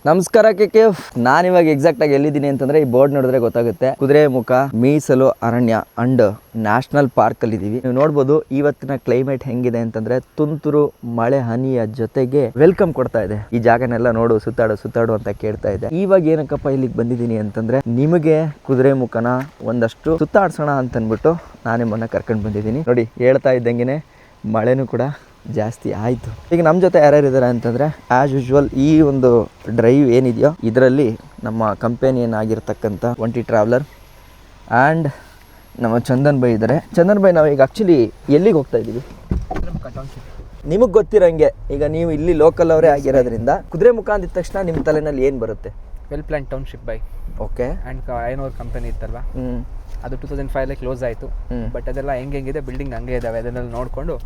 ನಮಸ್ಕಾರ ಕೆ ನಾನಿವಾಗ ಎಕ್ಸಾಕ್ಟ್ ಆಗಿ ಎಲ್ಲಿದ್ದೀನಿ ಅಂತಂದ್ರೆ ಈ ಬೋರ್ಡ್ ನೋಡಿದ್ರೆ ಗೊತ್ತಾಗುತ್ತೆ. ಕುದುರೆಮುಖ ಮೀಸಲು ಅರಣ್ಯ ಅಂಡ್ ನ್ಯಾಷನಲ್ ಪಾರ್ಕ್ ಅಲ್ಲಿ ಇದೀವಿ. ನೀವು ನೋಡ್ಬೋದು ಇವತ್ತಿನ ಕ್ಲೈಮೇಟ್ ಹೆಂಗಿದೆ ಅಂತಂದ್ರೆ ತುಂತುರು ಮಳೆ ಹನಿಯ ಜೊತೆಗೆ ವೆಲ್ಕಮ್ ಕೊಡ್ತಾ ಇದೆ. ಈ ಜಾಗನೆಲ್ಲ ನೋಡು ಸುತ್ತಾಡು ಅಂತ ಕೇಳ್ತಾ ಇದೆ. ಇವಾಗ ಏನಕ್ಕಪ್ಪ ಇಲ್ಲಿಗೆ ಬಂದಿದ್ದೀನಿ ಅಂತಂದ್ರೆ ನಿಮಗೆ ಕುದುರೆಮುಖನ ಒಂದಷ್ಟು ಸುತ್ತಾಡ್ಸೋಣ ಅಂತ ಅಂದ್ಬಿಟ್ಟು ನಾನು ನಿಮ್ಮನ್ನ ಕರ್ಕೊಂಡು ಬಂದಿದ್ದೀನಿ. ನೋಡಿ ಹೇಳ್ತಾ ಇದ್ದಂಗೆನೆ ಮಳೆನೂ ಕೂಡ ಜಾಸ್ತಿ ಆಯಿತು. ಈಗ ನಮ್ಮ ಜೊತೆ ಯಾರ್ಯಾರು ಇದ್ದಾರೆ ಅಂತಂದರೆ ಆ್ಯಸ್ ಯೂಶ್ವಲ್ ಈ ಒಂದು ಡ್ರೈವ್ ಏನಿದೆಯೋ ಇದರಲ್ಲಿ ನಮ್ಮ ಕಂಪೆನಿಯನ್ ಆಗಿರ್ತಕ್ಕಂಥ 20 ಟ್ರಾವೆಲರ್ ಆ್ಯಂಡ್ ನಮ್ಮ ಚಂದನ್ ಬೈ ಇದ್ದಾರೆ. ಚಂದನ್ ಬೈ, ನಾವು ಈಗ ಆ್ಯಕ್ಚುಲಿ ಎಲ್ಲಿಗೆ ಹೋಗ್ತಾ ಇದ್ದೀವಿ? ನಿಮಗೆ ಗೊತ್ತಿರೋಂಗೆ ಈಗ ನೀವು ಇಲ್ಲಿ ಲೋಕಲ್ ಅವರೇ ಆಗಿರೋದ್ರಿಂದ ಕುದುರೆಮುಖ ಅಂದಿದ ತಕ್ಷಣ ನಿಮ್ಮ ತಲೆನಲ್ಲಿ ಏನು ಬರುತ್ತೆ? ವೆಲ್ ಪ್ಲಾನ್ ಟೌನ್ಶಿಪ್ ಬೈ. ಓಕೆ. ಆ್ಯಂಡ್ ಐನೋರ್ ಕಂಪನಿ ಇತ್ತಲ್ವಾ, ಅದು 2005 ಕ್ಲೋಸ್ ಆಯಿತು. ಬಟ್ ಅದೆಲ್ಲ ಹೆಂಗಿದೆ, ಬಿಲ್ಡಿಂಗ್ ಹಂಗೆ ಇದ್ದಾವೆ, ಅದನ್ನೆಲ್ಲ ನೋಡಿಕೊಂಡು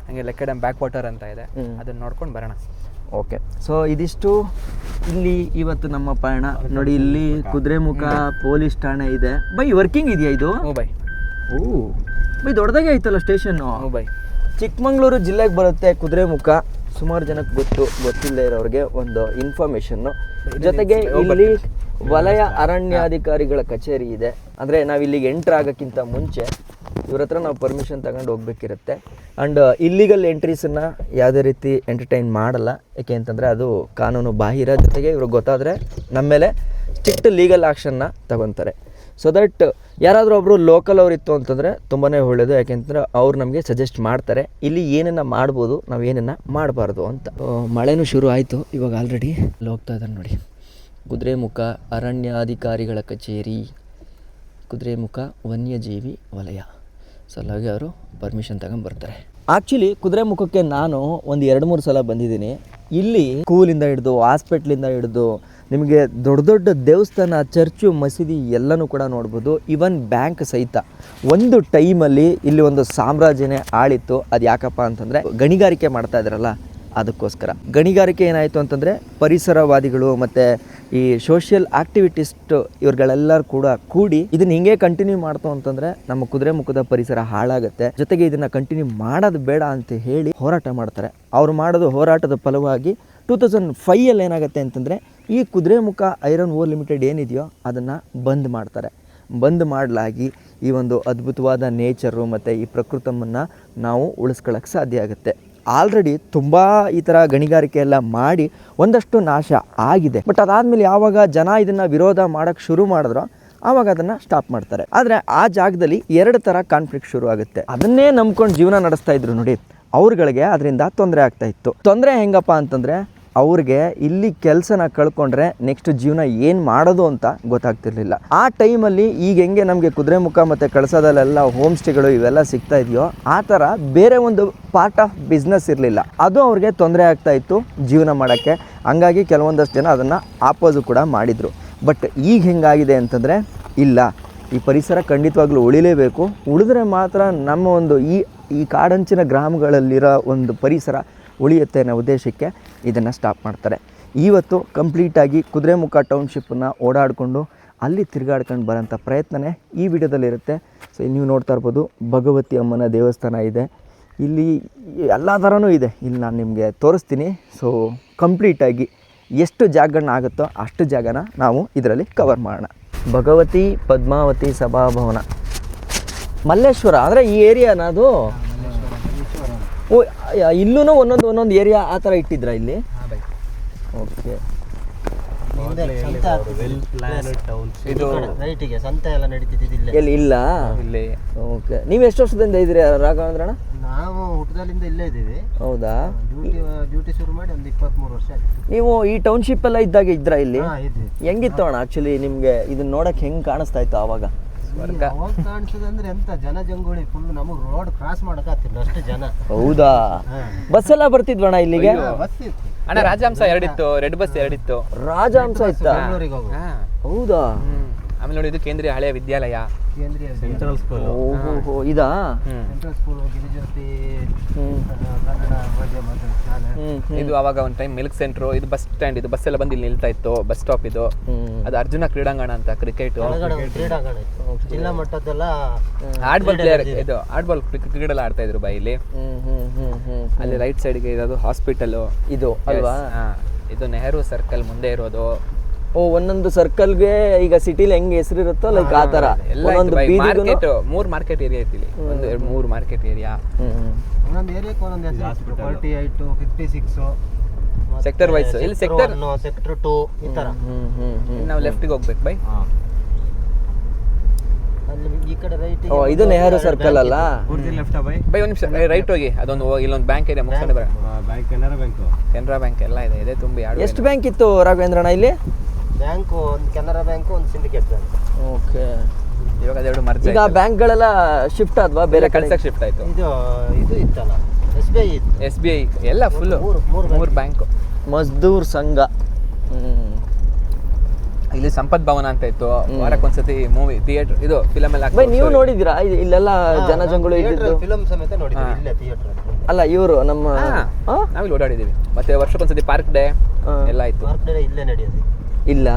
ಹಂಗೆ ಲೆಕ್ಕ ಡ್ಯಾಮ್ ಬ್ಯಾಕ್ ವಾಟರ್ ಅಂತ ಇದೆ, ಅದನ್ನ ನೋಡ್ಕೊಂಡು ಬರೋಣ. ಓಕೆ. ಸೊ ಇದಿಷ್ಟು ಇಲ್ಲಿ ಇವತ್ತು ನಮ್ಮ ಪಯಣ. ನೋಡಿ ಇಲ್ಲಿ ಕುದುರೆಮುಖ ಪೊಲೀಸ್ ಠಾಣೆ ಇದೆ. ಬೈ ವರ್ಕಿಂಗ್ ಇದೆಯಾ ಇದು? ಬೈ. ಬೈ ದೊಡ್ಡದಾಗೆ ಐತಲ್ಲ ಸ್ಟೇಷನ್ನು. ಬೈ ಚಿಕ್ಕಮಂಗ್ಳೂರು ಜಿಲ್ಲೆಗೆ ಬರುತ್ತೆ ಕುದುರೆಮುಖ. ಸುಮಾರು ಜನಕ್ಕೆ ಗೊತ್ತಿಲ್ಲದೆ ಇರೋರಿಗೆ ಒಂದು ಇನ್ಫಾರ್ಮೇಷನ್ನು. ಜೊತೆಗೆ ಇಲ್ಲಿ ವಲಯ ಅರಣ್ಯಾಧಿಕಾರಿಗಳ ಕಚೇರಿ ಇದೆ. ಅಂದರೆ ನಾವು ಇಲ್ಲಿಗೆ ಎಂಟ್ರ್ ಆಗೋಕ್ಕಿಂತ ಮುಂಚೆ ಇವ್ರ ಹತ್ರ ನಾವು ಪರ್ಮಿಷನ್ ತಗೊಂಡು ಹೋಗ್ಬೇಕಿರುತ್ತೆ. ಆ್ಯಂಡ್ ಇಲ್ಲಿಗಲ್ ಎಂಟ್ರೀಸನ್ನು ಯಾವುದೇ ರೀತಿ ಎಂಟರ್ಟೈನ್ ಮಾಡಲ್ಲ, ಯಾಕೆ ಅಂತಂದರೆ ಅದು ಕಾನೂನು ಬಾಹಿರ. ಜೊತೆಗೆ ಇವ್ರಿಗೆ ಗೊತ್ತಾದರೆ ನಮ್ಮ ಮೇಲೆ ಸ್ಟ್ರಿಕ್ಟ್ ಲೀಗಲ್ ಆ್ಯಕ್ಷನ್ನ ತಗೊತಾರೆ. ಸೊ ದಟ್ ಯಾರಾದರೂ ಒಬ್ಬರು ಲೋಕಲ್ ಅವರಿತ್ತು ಅಂತಂದರೆ ತುಂಬಾ ಒಳ್ಳೆಯದು, ಯಾಕೆಂತಂದರೆ ಅವ್ರು ನಮಗೆ ಸಜೆಸ್ಟ್ ಮಾಡ್ತಾರೆ ಇಲ್ಲಿ ಏನನ್ನು ಮಾಡ್ಬೋದು, ನಾವು ಏನನ್ನು ಮಾಡಬಾರ್ದು ಅಂತ. ಮಳೆನೂ ಶುರು ಆಯಿತು ಇವಾಗ ಆಲ್ರೆಡಿ. ಹೋಗ್ತಾ ಇದ್ದಾರೆ ನೋಡಿ, ಕುದುರೆಮುಖ ಅರಣ್ಯಾಧಿಕಾರಿಗಳ ಕಚೇರಿ, ಕುದುರೆಮುಖ ವನ್ಯಜೀವಿ ವಲಯ. ಸೊ ಅಲ್ಲಾಗಿ ಅವರು ಪರ್ಮಿಷನ್ ತಗೊಂಡು ಬರ್ತಾರೆ. ಆ್ಯಕ್ಚುಲಿ ಕುದುರೆಮುಖಕ್ಕೆ ನಾನು ಒಂದು 2-3 ಸಲ ಬಂದಿದ್ದೀನಿ. ಇಲ್ಲಿ ಸ್ಕೂಲಿಂದ ಹಿಡಿದು ಹಾಸ್ಪಿಟ್ಲಿಂದ ಹಿಡಿದು ನಿಮಗೆ ದೊಡ್ಡ ದೇವಸ್ಥಾನ, ಚರ್ಚು, ಮಸೀದಿ ಎಲ್ಲನೂ ಕೂಡ ನೋಡ್ಬೋದು. ಈವನ್ ಬ್ಯಾಂಕ್ ಸಹಿತ. ಒಂದು ಟೈಮಲ್ಲಿ ಇಲ್ಲಿ ಒಂದು ಸಾಮ್ರಾಜ್ಯನೇ ಆಳಿತ್ತು. ಅದು ಯಾಕಪ್ಪ ಅಂತಂದರೆ ಗಣಿಗಾರಿಕೆ ಮಾಡ್ತಾ ಇದ್ರಲ್ಲ ಅದಕ್ಕೋಸ್ಕರ. ಗಣಿಗಾರಿಕೆ ಏನಾಯಿತು ಅಂತಂದರೆ ಪರಿಸರವಾದಿಗಳು ಮತ್ತು ಈ ಸೋಷಿಯಲ್ ಆಕ್ಟಿವಿಟಿಸ್ಟ್ ಇವ್ರುಗಳೆಲ್ಲರೂ ಕೂಡ ಕೂಡಿ ಇದನ್ನ ಹಿಂಗೆ ಕಂಟಿನ್ಯೂ ಮಾಡ್ತು ಅಂತಂದರೆ ನಮ್ಮ ಕುದುರೆಮುಖದ ಪರಿಸರ ಹಾಳಾಗುತ್ತೆ. ಜೊತೆಗೆ ಇದನ್ನು ಕಂಟಿನ್ಯೂ ಮಾಡೋದು ಬೇಡ ಅಂತ ಹೇಳಿ ಹೋರಾಟ ಮಾಡ್ತಾರೆ. ಅವ್ರು ಮಾಡೋದು ಹೋರಾಟದ ಫಲವಾಗಿ 2005 ಏನಾಗುತ್ತೆ ಅಂತಂದರೆ ಈ ಕುದುರೆಮುಖ ಐರನ್ ಓರ್ ಲಿಮಿಟೆಡ್ ಏನಿದೆಯೋ ಅದನ್ನು ಬಂದ್ ಮಾಡ್ತಾರೆ. ಬಂದ್ ಮಾಡಲಾಗಿ ಈ ಒಂದು ಅದ್ಭುತವಾದ ನೇಚರು ಮತ್ತು ಈ ಪ್ರಕೃತವನ್ನು ನಾವು ಉಳಿಸ್ಕೊಳ್ಳೋಕ್ಕೆ ಸಾಧ್ಯ ಆಗುತ್ತೆ. ಆಲ್ರೆಡಿ ತುಂಬ ಈ ಥರ ಗಣಿಗಾರಿಕೆ ಎಲ್ಲ ಮಾಡಿ ಒಂದಷ್ಟು ನಾಶ ಆಗಿದೆ. ಬಟ್ ಅದಾದಮೇಲೆ ಯಾವಾಗ ಜನ ಇದನ್ನು ವಿರೋಧ ಮಾಡೋಕ್ಕೆ ಶುರು ಮಾಡಿದ್ರೋ ಆವಾಗ ಅದನ್ನು ಸ್ಟಾಪ್ ಮಾಡ್ತಾರೆ. ಆದರೆ ಆ ಜಾಗದಲ್ಲಿ 2 ಥರ ಕಾನ್ಫ್ಲಿಕ್ಟ್ ಶುರು ಆಗುತ್ತೆ. ಅದನ್ನೇ ನಂಬ್ಕೊಂಡು ಜೀವನ ನಡೆಸ್ತಾ ಇದ್ರು ನೋಡಿ, ಅವ್ರುಗಳಿಗೆ ಅದರಿಂದ ತೊಂದರೆ ಆಗ್ತಾ ಇತ್ತು. ತೊಂದರೆ ಹೆಂಗಪ್ಪ ಅಂತಂದರೆ ಅವ್ರಿಗೆ ಇಲ್ಲಿ ಕೆಲಸನ ಕಳ್ಕೊಂಡ್ರೆ ನೆಕ್ಸ್ಟ್ ಜೀವನ ಏನು ಮಾಡೋದು ಅಂತ ಗೊತ್ತಾಗ್ತಿರ್ಲಿಲ್ಲ. ಆ ಟೈಮಲ್ಲಿ ಈಗ ಹೆಂಗೆ ನಮಗೆ ಕುದುರೆಮುಖ ಮತ್ತು ಕಳಸದಲ್ಲೆಲ್ಲ ಹೋಮ್ ಸ್ಟೇಗಳು ಇವೆಲ್ಲ ಸಿಗ್ತಾ ಇದೆಯೋ ಆ ಥರ ಬೇರೆ ಒಂದು ಪಾರ್ಟ್ ಆಫ್ ಬಿಸ್ನೆಸ್ ಇರಲಿಲ್ಲ. ಅದು ಅವ್ರಿಗೆ ತೊಂದರೆ ಆಗ್ತಾ ಇತ್ತು ಜೀವನ ಮಾಡೋಕ್ಕೆ. ಹಂಗಾಗಿ ಕೆಲವೊಂದಷ್ಟು ಜನ ಅದನ್ನು ಆಪೋಸು ಕೂಡ ಮಾಡಿದರು. ಬಟ್ ಈಗ ಹೆಂಗಾಗಿದೆ ಅಂತಂದರೆ ಇಲ್ಲ, ಈ ಪರಿಸರ ಖಂಡಿತವಾಗ್ಲೂ ಉಳಿಲೇಬೇಕು. ಉಳಿದ್ರೆ ಮಾತ್ರ ನಮ್ಮ ಒಂದು ಈ ಕಾಡಂಚಿನ ಗ್ರಾಮಗಳಲ್ಲಿರೋ ಒಂದು ಪರಿಸರ ಉಳಿಯುತ್ತೆ ಅನ್ನೋ ಉದ್ದೇಶಕ್ಕೆ ಇದನ್ನು ಸ್ಟಾಪ್ ಮಾಡ್ತಾರೆ. ಇವತ್ತು ಕಂಪ್ಲೀಟಾಗಿ ಕುದುರೆಮುಖ ಟೌನ್ಶಿಪ್ಪನ್ನು ಓಡಾಡಿಕೊಂಡು ಅಲ್ಲಿ ತಿರುಗಾಡ್ಕೊಂಡು ಬರೋಂಥ ಪ್ರಯತ್ನನೇ ಈ ವಿಡಿಯೋದಲ್ಲಿರುತ್ತೆ. ಸೊ ನೀವು ನೋಡ್ತಾ ಇರ್ಬೋದು, ಭಗವತಿ ಅಮ್ಮನ ದೇವಸ್ಥಾನ ಇದೆ ಇಲ್ಲಿ, ಎಲ್ಲ ಥರನೂ ಇದೆ. ಇಲ್ಲಿ ನಾನು ನಿಮಗೆ ತೋರಿಸ್ತೀನಿ. ಸೊ ಕಂಪ್ಲೀಟಾಗಿ ಎಷ್ಟು ಜಾಗಗಳನ್ನ ಆಗುತ್ತೋ ಅಷ್ಟು ಜಾಗನ ನಾವು ಇದರಲ್ಲಿ ಕವರ್ ಮಾಡೋಣ. ಭಗವತಿ ಪದ್ಮಾವತಿ ಸಭಾಭವನ ಮಲ್ಲೇಶ್ವರ ಅಂದರೆ ಈ ಏರಿಯಾನದು. ಓ, ಇಲ್ಲೂ ಒಂದೊಂದು ಏರಿಯಾ ಆ ಥರ ಇಟ್ಟಿದ್ರ ಇಲ್ಲಿ? ಓಕೆ. ಎಲ್ಲಿ ಇಲ್ಲ? ಓಕೆ. ನೀವು ಎಷ್ಟು ವರ್ಷದಿಂದ ಇದ್ದೀರಿ ರಾಘವೇಂದ್ರಣ್ಣ? ನಾವು ಹುಟ್ಟದಲ್ಲಿಂದ ಇಲ್ಲೇ ಇದ್ದೀವಿ. ಹೌದಾ? ಡ್ಯೂಟಿ ಶುರು ಮಾಡಿ ಒಂದು 23 ವರ್ಷ ಆಯ್ತು. ನೀವು ಈ ಟೌನ್ಶಿಪ್ ಎಲ್ಲ ಇದ್ದಾಗ ಇದ್ರಾ ಇಲ್ಲಿ? ಹೆಂಗಿತ್ತು ಅಣ್ಣ ಆ್ಯಕ್ಚುಲಿ ನಿಮಗೆ ಇದನ್ನ ನೋಡಕ್ಕೆ ಹೆಂಗೆ ಕಾಣಿಸ್ತಾ ಇತ್ತು ಆವಾಗ? ಅವಾಗ ಕಾಣಿಸೋದಂದ್ರೆ ಎಂತ ಜನ ಜಂಗುಳಿ ಫುಲ್. ನಮಗೆ ರೋಡ್ ಕ್ರಾಸ್ ಮಾಡಕ್ಕಾಗ್ತಿಲ್ಲ ಅಷ್ಟು ಜನ. ಹೌದಾ? ಬಸ್ ಎಲ್ಲ ಬರ್ತಿದ್ವಣ್ಣ ಇಲ್ಲಿಗೆ? ಬಸ್ ಇತ್ತು ಅಣ್ಣ, ರಾಜಹಂಸ 2 ಇತ್ತು, ರೆಡ್ ಬಸ್ 2 ಇತ್ತು. ರಾಜಹಂಸ ಇತ್ತಾ? ಬೆಂಗಳೂರಿಗೆ ಹೋಗು. ಹೌದಾ? ಆಮೇಲೆ ನೋಡಿ, ಇದು ಕೇಂದ್ರೀಯ ಹಳೆಯ ವಿದ್ಯಾಲಯ, ಕೇಂದ್ರೀಯ ಸೆಂಟ್ರಲ್ ಸ್ಕೂಲ್. ಓಹೋ, ಇದಾ? ಸೆಂಟ್ರಲ್ ಸ್ಕೂಲ್, ಗಿರಿಜ್ಯೋತಿ ಕನ್ನಡ ಮಾಧ್ಯಮ ಶಾಲೆ. ಇದು ಅವಾಗ ಒಂದು ಟೈಮ್ ಮಿಲ್ಕ್ ಸೆಂಟ್ರು. ಇದು ಬಸ್ ಸ್ಟ್ಯಾಂಡ್, ಇದು ಬಸ್ ಎಲ್ಲ ಬಂದು ಇಲ್ಲಿ ನಿಲ್ತಾ ಇತ್ತು. ಬಸ್ ಸ್ಟಾಪ್ ಇದು. ಅದು ಅರ್ಜುನ ಕ್ರೀಡಾಂಗಣ ಅಂತ, ಕ್ರಿಕೆಟ್ ಕ್ರೀಡಾಂಗಣ ಇತ್ತು. ಜಿಲ್ಲಾ ಮಟ್ಟದೆಲ್ಲ ಆಡ್ಬಾಲ್ ಪ್ಲೇಯರ್, ಇದು ಆಡ್ಬಾಲ್ ಕ್ರಿಕೆಟ್ ಎಲ್ಲ ಆಡ್ತಾ ಇದ್ರು ಬಾ ಇಲ್ಲಿ. ಅಲ್ಲಿ ರೈಟ್ ಸೈಡ್ಗೆ ಇರೋದು ಹಾಸ್ಪಿಟಲ್ ಇದು ಅಲ್ವಾ? ಇದು ನೆಹರು ಸರ್ಕಲ್ ಮುಂದೆ ಇರೋದು. ಓ, ಒಂದೊಂದು ಸರ್ಕಲ್ಗೆ ಈಗ ಸಿಟಿಲಿ ಹೆಂಗ್ ಹೆಸರಿರುತ್ತೋ ಲೈಕ್ ಆ ತರ ಎಲ್ಲ ಒಂದೊಂದು ಮಾರ್ಕೆಟ್ 3 ಮಾರ್ಕೆಟ್ ಏರಿಯಾ ಐತಿ ಇಲ್ಲಿ. 3 ಮಾರ್ಕೆಟ್ ಏರಿಯಾ. ಒಂದೊಂದು ಏರಿಯಾಕ್ಕೆ ಒಂದೊಂದು ಹೆಸರು. 48, 56 ಸೆಕ್ಟರ್ ವೈಸ್. ಇಲ್ಲಿ ಸೆಕ್ಟರ್ ಸೆಕ್ಟರ್ 2 ಈ ತರ. ನಾವು ಲೆಫ್ಟ್ಗೆ ಹೋಗ್ಬೇಕು ಬೈ. ಅಲ್ಲಿ ಈ ಕಡೆ ರೈಟ್. ಓ, ಇದು ನೆಹರು ಸರ್ಕಲ್ ಅಲ್ಲ? ಬೈ ಒಂದು ನಿಮಿಷ ರೈಟ್ ಹೋಗಿ. ಅದೊಂದು ಇಲ್ಲೊಂದು ಬ್ಯಾಂಕ್ ಏರಿಯಾ ಮುಗಿಸ್ಕೊಂಡು ಬರ. ಬ್ಯಾಂಕ್ ಕೆನರಾ ಬ್ಯಾಂಕ್ ಎಲ್ಲ ಇದೆ. ಇದೆ ತುಂಬಿ ಎಷ್ಟು ಬ್ಯಾಂಕ್ ಇತ್ತು ರಾಘವೇಂದ್ರಣ್ಣ ಇಲ್ಲಿ? ಬ್ಯಾಂಕು ಒಂದು ಕೆನರಾ ಬ್ಯಾಂಕ್, ಒಂದು ಸಿಂಡಿಕೇಟ್ ಬ್ಯಾಂಕ್. ಓಕೆ. ಇವಾಗ ಅದೆರಡು ಮರ್ಜ್ ಈಗ ಬ್ಯಾಂಕ್ಗಳೆಲ್ಲ ಶಿಫ್ಟ್ ಆದ್ವಾ ಬೇರೆ ಕಡೆ? ಕಳ್ಸಕ್ಕೆ ಶಿಫ್ಟ್ ಆಯ್ತು. ಇದು ಇತ್ತಲ್ಲ SBI ಇತ್ತು. SBI ಎಲ್ಲ ಫುಲ್ ಮೂರು ಬ್ಯಾಂಕು. ಮಜ್ದೂರ್ ಸಂಘ. ಇಲ್ಲಿ ಸಂಪತ್ ಭವನ ಅಂತ ಇತ್ತು. ವಾರಕ್ಕೊಂದ್ಸತಿ ಮೂವಿ ಥಿಯೇಟರ್ ಇದು ಫಿಲಮ್ ಎಲ್ಲ ಬೈ ನೀವು ನೋಡಿದಿರಾ ಇಲ್ಲೆಲ್ಲ ಜನಜಂಗುಳಿ ಇದ್ದಿದ್ದು? ಫಿಲಮ್ ಸಮೇತ ನೋಡಿದ್ವಿ ಇಲ್ಲೇ ಥಿಯೇಟರ್. ಅಲ್ಲ ಇವರು ನಮ್ಮ ನಾವಿಲ್ಲಿ ಓಡಾಡಿದೀವಿ. ಮತ್ತೆ ವರ್ಷಕ್ಕೊಂದ್ಸತಿ ಪಾರ್ಕ್ ಡೇ ಎಲ್ಲ ಆಯ್ತು. ಪಾರ್ಕ್ ಡೇ ಇಲ್ಲೇ ನಡೆಯೋದು. ಇಲ್ಲ,